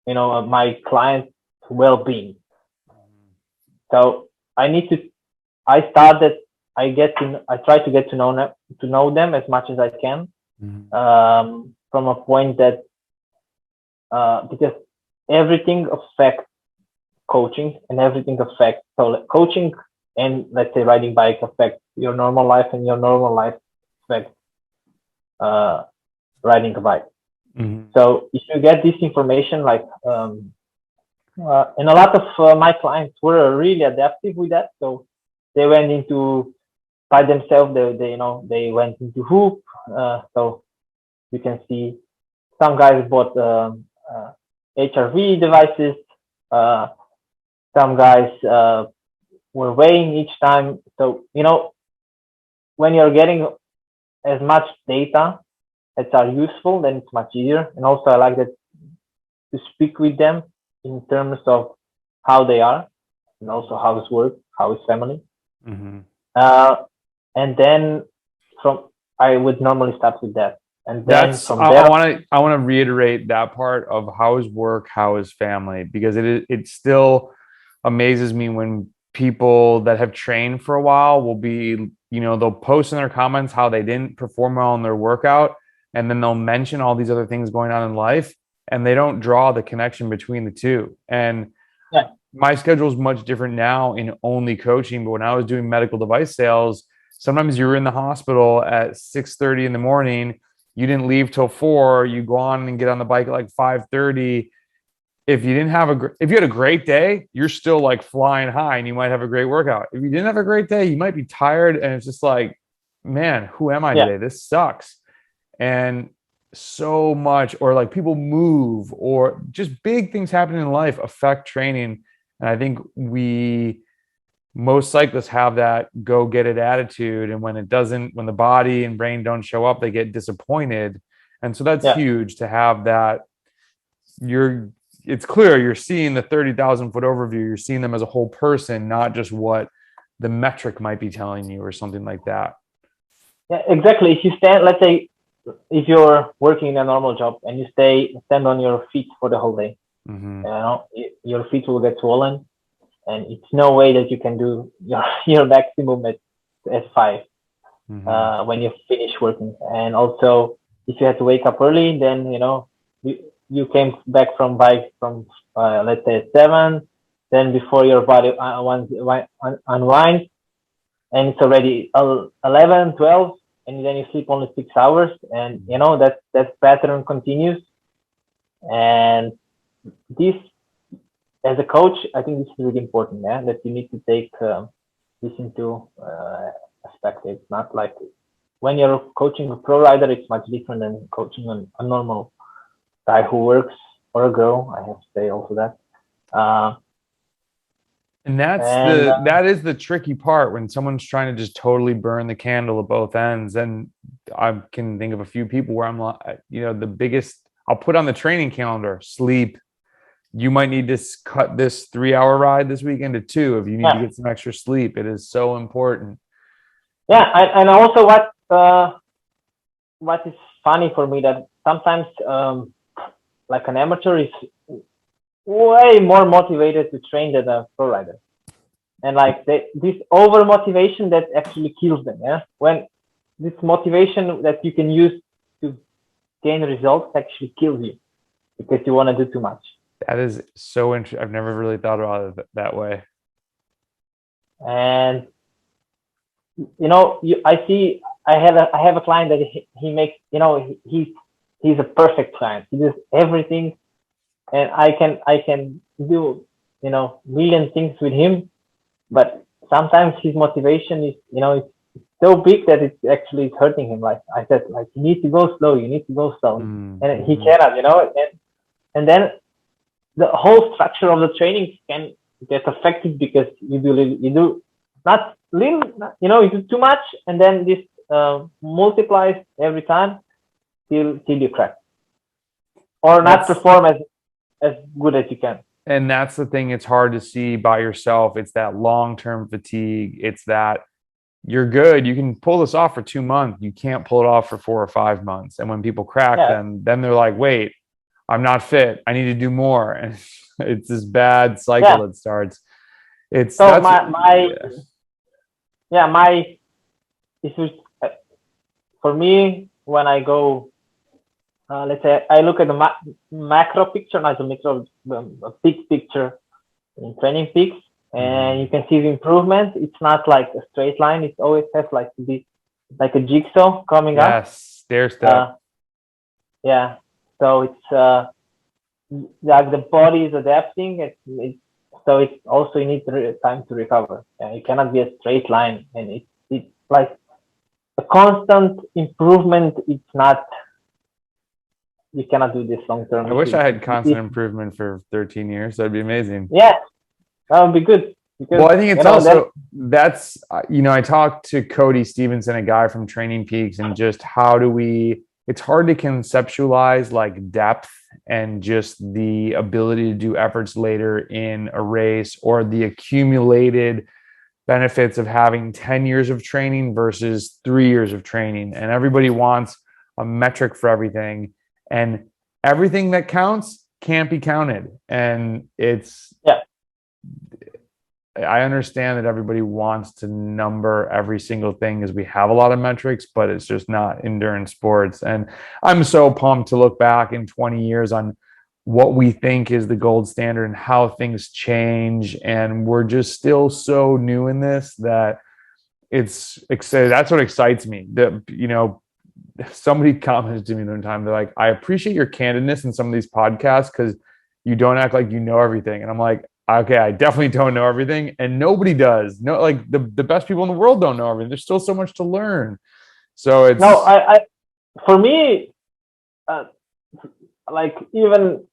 my client's well-being. So I try to get to know them as much as I can, from a point that because everything affects coaching, and everything affects coaching, and let's say riding bike affects your normal life, and your normal life affects riding a bike. So if you get this information, like and a lot of my clients were really adaptive with that, so they went into by themselves. They went into Hoop. So you can see some guys bought HRV devices. Some guys we're weighing each time. So, when you're getting as much data that are useful, then it's much easier. And also I like that to speak with them in terms of how they are and also how it's work, how it's family. Mm-hmm. And then I would normally start with that. And then That's I want to reiterate that part of how is work, how is family, because it still amazes me when people that have trained for a while will be, they'll post in their comments how they didn't perform well in their workout, and then they'll mention all these other things going on in life, and they don't draw the connection between the two. And my schedule is much different now in only coaching, but when I was doing medical device sales, sometimes you were in the hospital at 6:30 in the morning. You didn't leave till 4. You go on and get on the bike at like 5:30. If you had a great day, you're still like flying high and you might have a great workout. If you didn't have a great day, you might be tired and it's just like, man, who am I today? This sucks. And so much, or like people move, or just big things happening in life affect training. And I think most cyclists have that go get it attitude. And when when the body and brain don't show up, they get disappointed. And so that's huge to have that. It's clear you're seeing the 30,000 foot overview. You're seeing them as a whole person, not just what the metric might be telling you or something like that. Yeah, exactly. If you stand, let's say, if you're working in a normal job and you stand on your feet for the whole day, your feet will get swollen. And it's no way that you can do your maximum at 5 when you finish working. And also, if you had to wake up early, then you came back from bike from let's say 7. Then before your body unwinds, and it's already 11, 12, and then you sleep only 6 hours, and that pattern continues. And this, as a coach, I think this is really important, that you need to take this into perspective. It's not like when you're coaching a pro rider, it's much different than coaching a normal guy who works, or a girl, I have to say also that. And that is the tricky part when someone's trying to just totally burn the candle at both ends. And I can think of a few people where I'm like, the biggest, I'll put on the training calendar, sleep. You might need to cut this 3-hour ride this weekend to 2 if you need to get some extra sleep. It is so important. Yeah, and also what is funny for me that sometimes like an amateur is way more motivated to train than a pro rider, and like this over motivation that actually kills them. When this motivation that you can use to gain results actually kills you because you want to do too much. That is so interesting. I've never really thought about it that way. And I have a client that he makes, he's a perfect client. He does everything, and I can do million things with him, but sometimes his motivation is it's so big that it actually is hurting him. Like I said, like you need to go slow, and he cannot, and then the whole structure of the training can get affected because you do not little, you do too much, and then this multiplies every time till you crack or not perform as good as you can. And that's the thing, it's hard to see by yourself. It's that long-term fatigue. It's that you're good, you can pull this off for 2 months, you can't pull it off for 4 or 5 months. And when people crack, then they're like, wait, I'm not fit, I need to do more. And it's this bad cycle that starts. It's so for me, when I go, let's say I look at the macro picture, not the micro, a big picture in Training Peaks, and you can see the improvement. It's not like a straight line. It always has like to be like a jigsaw coming up. Yes, stairstep. So it's like the body is adapting. So it's also you need time to recover. It cannot be a straight line, and it's like a constant improvement. It's not. You cannot do this long term. I wish I had constant improvement for 13 years. That'd be amazing. Yeah, that would be good. Because, well, I think it's also that's I talked to Cody Stevenson, a guy from Training Peaks, and just how do we, it's hard to conceptualize like depth and just the ability to do efforts later in a race, or the accumulated benefits of having 10 years of training versus 3 years of training. And everybody wants a metric for everything, and everything that counts can't be counted. And I understand that everybody wants to number every single thing because we have a lot of metrics, but it's just not endurance sports. And I'm so pumped to look back in 20 years on what we think is the gold standard and how things change. And we're just still so new in this that it's exciting. That's what excites me. Somebody commented to me one time, they're like, I appreciate your candidness in some of these podcasts because you don't act like you know everything. And I'm like, okay, I definitely don't know everything, and nobody does. No, like the best people in the world don't know everything. There's still so much to learn. So it's for me, like even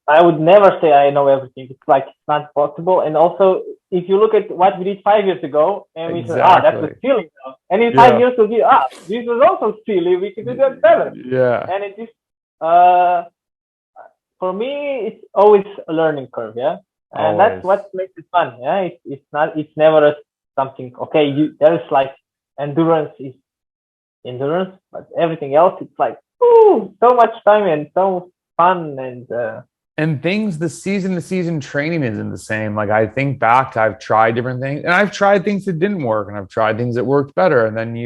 I would never say I know everything. It's like it's not possible. And also, if you look at what we did 5 years ago, and we said, that's a silly stuff. And in 5 years, we'll be, this was also silly. We could do that better. Yeah. And it is, for me, it's always a learning curve. Yeah. And that's what makes it fun. Yeah. It's never something, okay, there's like endurance is endurance, but everything else, it's like, so much time and so fun and things, the season to season training isn't the same. Like I think back to, I've tried different things, and I've tried things that didn't work, and I've tried things that worked better. And then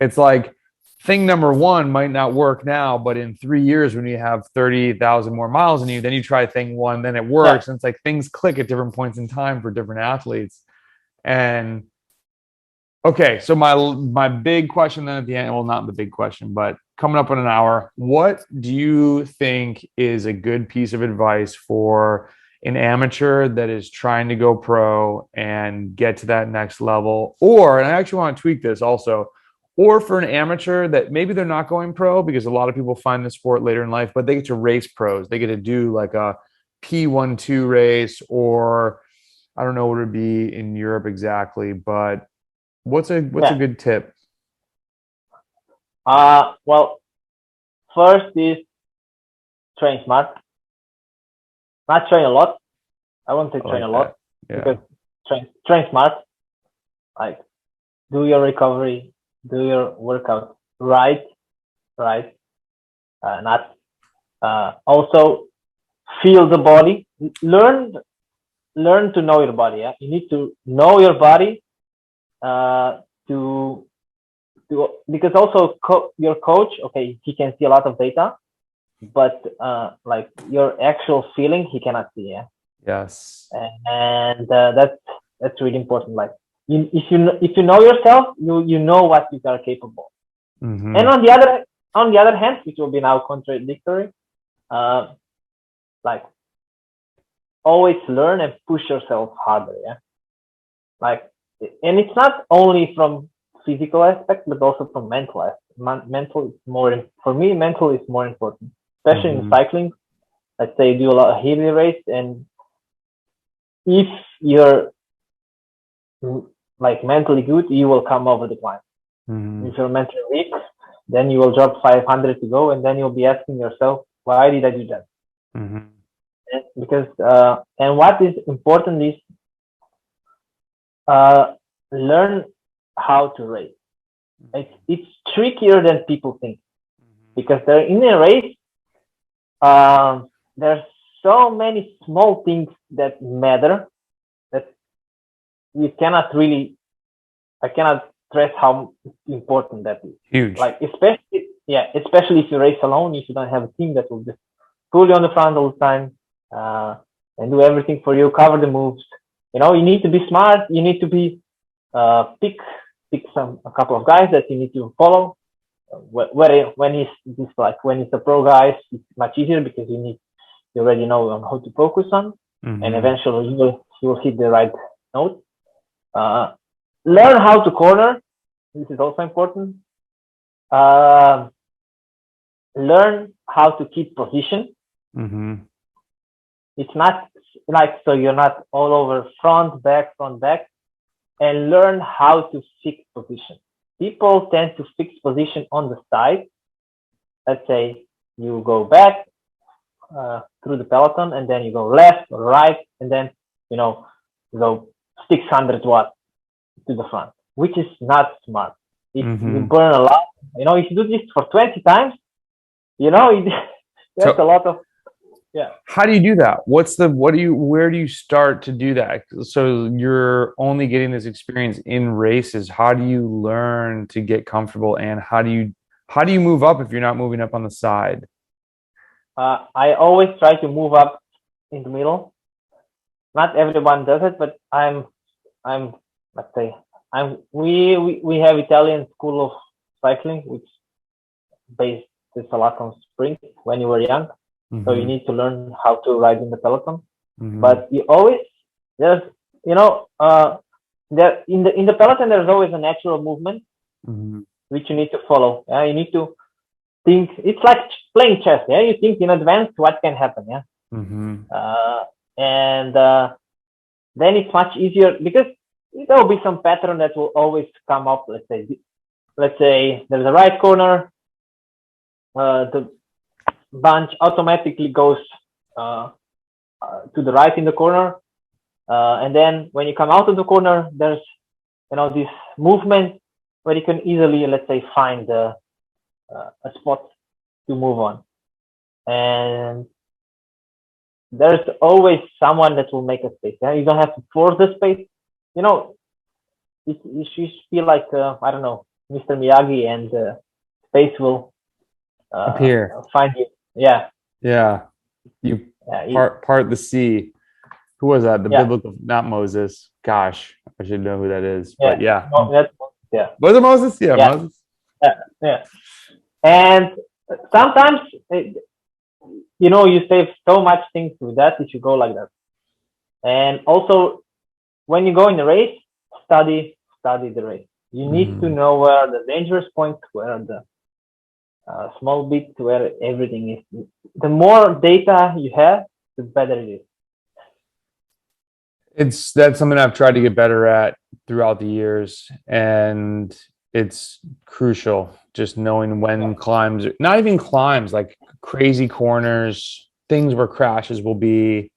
it's like thing number one might not work now, but in 3 years when you have 30,000 more miles in you, then you try thing one, then it works. And it's like things click at different points in time for different athletes. And okay, so my big question then at the end, well, not the big question, but coming up in an hour, what do you think is a good piece of advice for an amateur that is trying to go pro and get to that next level? Or, and I actually want to tweak this also, or for an amateur that maybe they're not going pro, because a lot of people find the sport later in life, but they get to race pros. They get to do like a P12 race, or I don't know what it would be in Europe exactly, but what's a good tip? Well, first is train smart. Not train a lot. I won't say train a lot, because train smart. Like, do your recovery, do your workout right. Also feel the body. Learn to know your body. Yeah, you need to know your body because also your coach, okay, he can see a lot of data, but like your actual feeling, he cannot see. Yeah. Yes. And that's really important. Like, if you know yourself, you know what you are capable. Mm-hmm. And on the other hand, which will be now contradictory, like always learn and push yourself harder. Yeah. Like, and it's not only from physical aspect, but also from mental aspect. Mental is more, for me, mental is more important, especially in cycling. Let's say you do a lot of heavy race, and if you're like mentally good, you will come over the climb. If you're mentally weak, then you will drop 500 to go, and then you'll be asking yourself, why did I do that? Because and what is important is learn how to race. It's trickier than people think, because they're in a race. There's so many small things that matter that you cannot really. I cannot stress how important that is. Huge. Like especially if you race alone, if you don't have a team that will just pull you on the front all the time and do everything for you, cover the moves. You need to be smart. You need to be pick a couple of guys that you need to follow. When it's a pro guys, it's much easier because you already know on how to focus on, and eventually you will hit the right note. Learn how to corner. This is also important. Learn how to keep position. It's not like, so you're not all over front, back, and learn how to fix position. People tend to fix position on the side. Let's say you go back through the peloton, and then you go left or right, and then, you go 600 watts to the front, which is not smart. You burn a lot. If you do this for 20 times, there's a lot of, How do you do that? Where do you start to do that? So you're only getting this experience in races. How do you learn to get comfortable, and how do you move up if you're not moving up on the side? I always try to move up in the middle. Not everyone does it, but we have Italian school of cycling, which based a lot on sprint when you were young. So you need to learn how to ride in the peloton. But you always, there's, there in the peloton, there's always a natural movement, which you need to follow. You need to think. It's like playing chess. You think in advance what can happen. Then it's much easier, because there will be some pattern that will always come up. Let's say there's a right corner. The bunch automatically goes to the right in the corner, and then when you come out of the corner, there's this movement where you can easily, let's say, find a spot to move on, and there's always someone that will make a space. You don't have to force the space. You should feel like I don't know, Mr. Miyagi, and space will appear, find you. You part the sea. Who was that? The biblical, not Moses. Gosh, I should know who that is. But was it Moses? Moses. And sometimes you save so much things with that if you go like that. And also, when you go in a race, study the race. You need to know where the dangerous points, where the small bits, where everything is. The more data you have, the better it is. That's something I've tried to get better at throughout the years, and it's crucial. Just knowing when climbs, not even climbs, like crazy corners, things where crashes will be.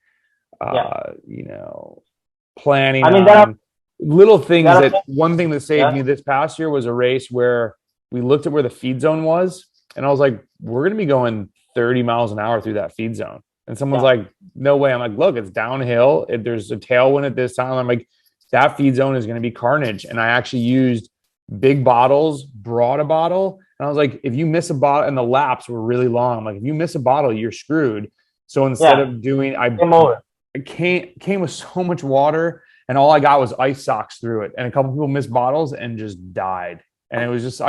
Planning. There are little things. One thing that saved me this past year was a race where we looked at where the feed zone was, and I was like, we're going to be going 30 miles an hour through that feed zone. And someone's like, no way. I'm like, look, it's downhill. There's a tailwind at this time. I'm like, that feed zone is going to be carnage. And I actually used big bottles, brought a bottle. And I was like, if you miss a bottle, and the laps were really long, I'm like, if you miss a bottle, you're screwed. So instead of doing, I came with so much water, and all I got was ice socks through it. And a couple people missed bottles and just died. And it was just,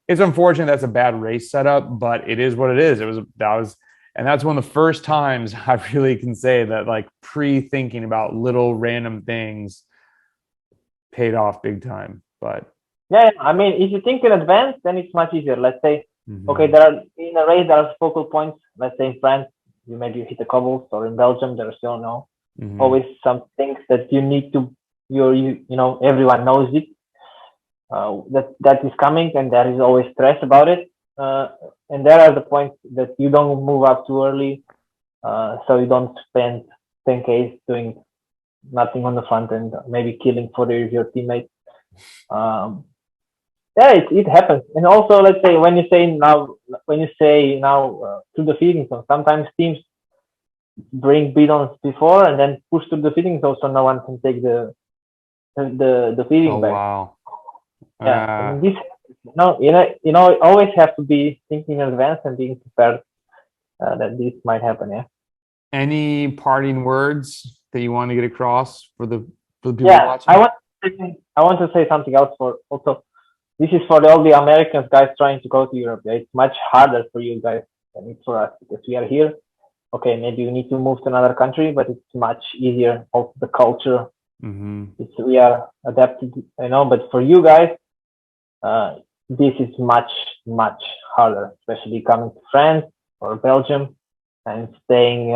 it's unfortunate that's a bad race setup, but it is what it is. And that's one of the first times I really can say that, like, pre-thinking about little random things paid off big time. But if you think in advance, then it's much easier. Let's say, okay, there are in a race, there are focal points. Let's say in France, you maybe hit the cobbles, or in Belgium, there are still always some things that you need to, everyone knows it. That is coming, and there is always stress about it. And there are the points that you don't move up too early, so you don't spend 10Ks doing nothing on the front end, maybe killing 40 of your teammates. It happens. And also, let's say when you say now to the feeding zone, sometimes teams bring bidons before and then push to the feeding zone, so no one can take the feeding back. Wow. You always have to be thinking in advance and being prepared that this might happen. Any parting words that you want to get across for the people watching? I want to say something else for also. This is for all the Americans guys trying to go to Europe. It's much harder for you guys than it's for us, because we are here. Okay, maybe you need to move to another country, but it's much easier. Also, the culture, we are adapted, But for you guys, this is much, much harder, especially coming to France or Belgium and staying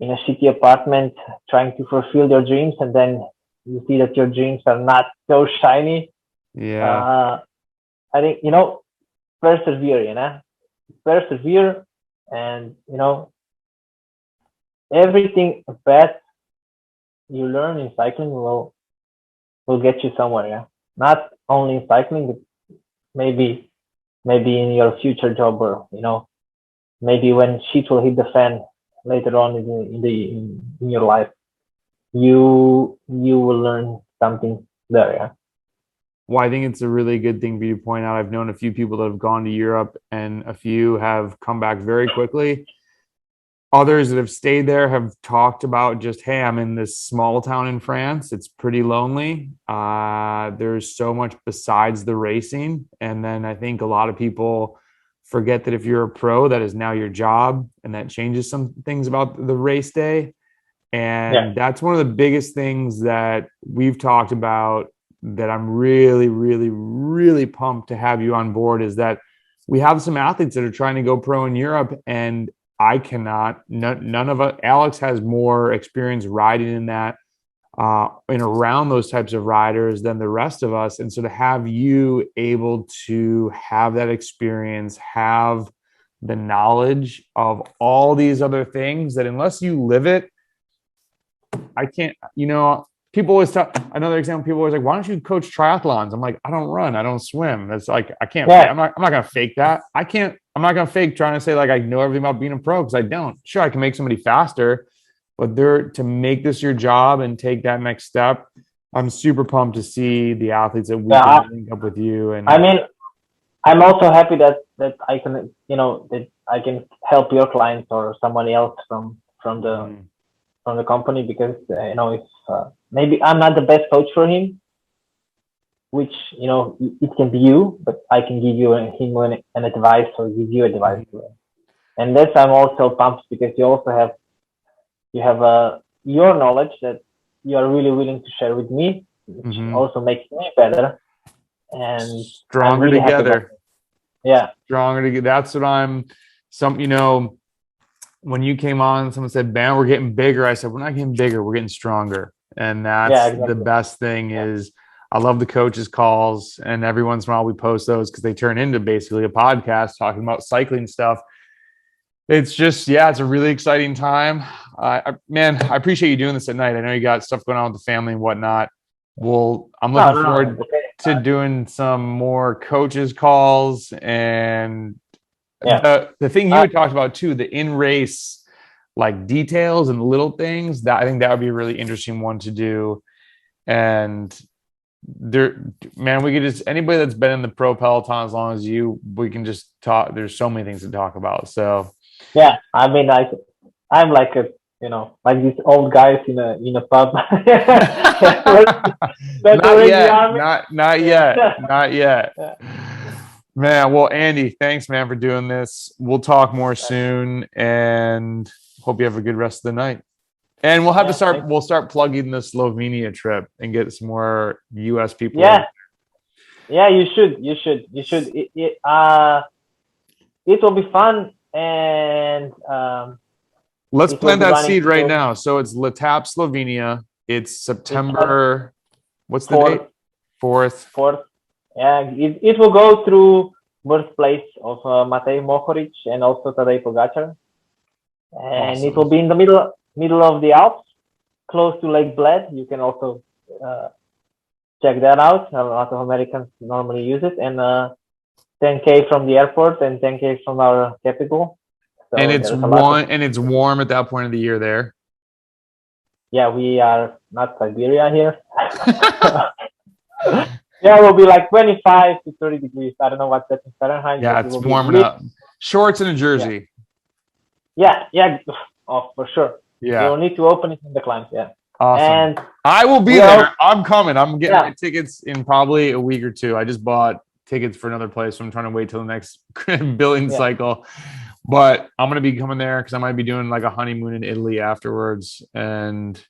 in a shitty apartment trying to fulfill your dreams, and then you see that your dreams are not so shiny. Yeah. I think, persevere, persevere, and, everything bad you learn in cycling will get you somewhere. Yeah. Not only in cycling, but maybe in your future job, or, maybe when shit will hit the fan later on in your life, you will learn something there. Yeah. Well, I think it's a really good thing for you to point out. I've known a few people that have gone to Europe, and a few have come back very quickly. Others that have stayed there have talked about just, hey, I'm in this small town in France. It's pretty lonely. There's so much besides the racing. And then I think a lot of people forget that if you're a pro, that is now your job, and that changes some things about the race day. And that's one of the biggest things that we've talked about, that I'm really, really, really pumped to have you on board, is that we have some athletes that are trying to go pro in Europe, and I cannot. None of us. Alex has more experience riding in that, and around those types of riders than the rest of us. And so to have you able to have that experience, have the knowledge of all these other things that unless you live it, I can't, people always talk, another example, people always like, why don't you coach triathlons? I'm like, I don't run, I don't swim. That's like, I can't, I'm not going to fake that. I'm not going to fake trying to say like, I know everything about being a pro, because I don't. Sure, I can make somebody faster, but to make this your job and take that next step, I'm super pumped to see the athletes that we can link up with you. And I mean, I'm also happy that I can, that I can help your clients or somebody else from the company, because if maybe I'm not the best coach for him, which it can be you, but I can give you him an advice, or give you advice. And that's, I'm also pumped, because you also have your knowledge that you are really willing to share with me, which also makes me better and stronger really together. Stronger together. That's what when you came on, someone said, "Man, we're getting bigger." I said, "We're not getting bigger. We're getting stronger." And that's exactly. The best thing is, I love the coaches' calls, and every once in a while we post those, because they turn into basically a podcast talking about cycling stuff. It's just, it's a really exciting time. Man, I appreciate you doing this at night. I know you got stuff going on with the family and whatnot. I'm looking forward to doing some more coaches' calls, and the thing you had talked about too, the in-race like details and little things, that I think that would be a really interesting one to do. And man, we could just, anybody that's been in the pro peloton as long as you, we can just talk. There's so many things to talk about. So I mean, I'm like like these old guys in a pub. Not yet. Man, well, Andy, thanks, man, for doing this. We'll talk more soon, and hope you have a good rest of the night. And we'll have to start. We'll start plugging the Slovenia trip and get some more US people. You should. It will be fun, and let's plant that seed right now. So it's Letape, Slovenia. It's September. What's the date? 4th. Yeah, it will go through birthplace of Matej Mohoric and also Tadej Pogačar, and it will be in the middle of the Alps, close to Lake Bled. You can also check that out. A lot of Americans normally use it, and 10K from the airport and 10K from our capital. So and it's warm at that point of the year there. Yeah, we are not Siberia here. Yeah, it will be like 25 to 30 degrees. I don't know what's that in Fahrenheit. Yeah, it's warming up. Shorts and a jersey. Yeah. Oh, for sure. Yeah. You'll need to open it in the climbs. Yeah. Awesome. And I will be there. I'm coming. I'm getting my tickets in probably a week or two. I just bought tickets for another place, so I'm trying to wait till the next billing cycle. But I'm going to be coming there because I might be doing like a honeymoon in Italy afterwards. But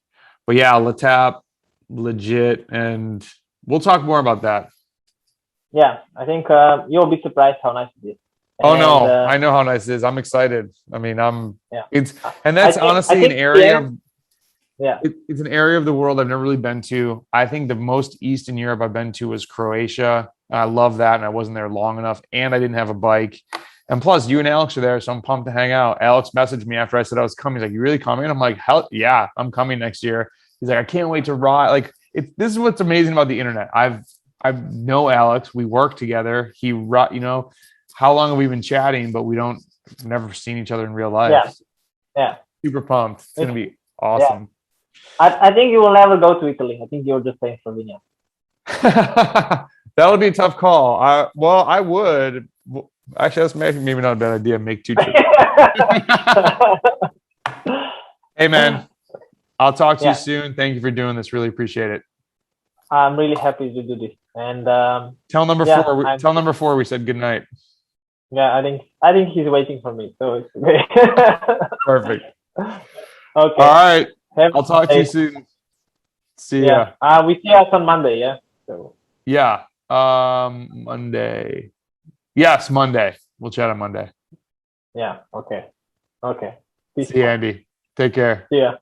Letape, legit. And we'll talk more about that. Yeah, I think you'll be surprised how nice it is. Oh And no, I know how nice it is. I'm excited. I mean, yeah, and that's honestly an area of, yeah, it's an area of the world I've never really been to. I think the most east in Europe I've been to was Croatia. I love that. And I wasn't there long enough and I didn't have a bike. And plus you and Alex are there. So I'm pumped to hang out. Alex messaged me after I said I was coming. He's like, you really coming? I'm like, hell yeah, I'm coming next year. He's like, I can't wait to ride. Like this is what's amazing about the internet. I know Alex, we work together. How long have we been chatting, but we've never seen each other in real life. Yeah. Super pumped. It's going to be Yeah. awesome. I think you will never go to Italy. I think you'll just stay in Slovenia. That would be a tough call. I would. Actually, that's maybe not a bad idea. Make 2 trips. Hey, man. I'll talk to you soon. Thank you for doing this. Really appreciate it. I'm really happy to do this. And tell number 4. Tell number 4 we said good night. Yeah, I think he's waiting for me. So it's great. Perfect. Okay. All right. I'll talk to you soon. See ya. We see us on Monday, yeah? So. Yeah. Monday. Yes, Monday. We'll chat on Monday. Yeah. Okay. See you, Andy. Take care. See ya.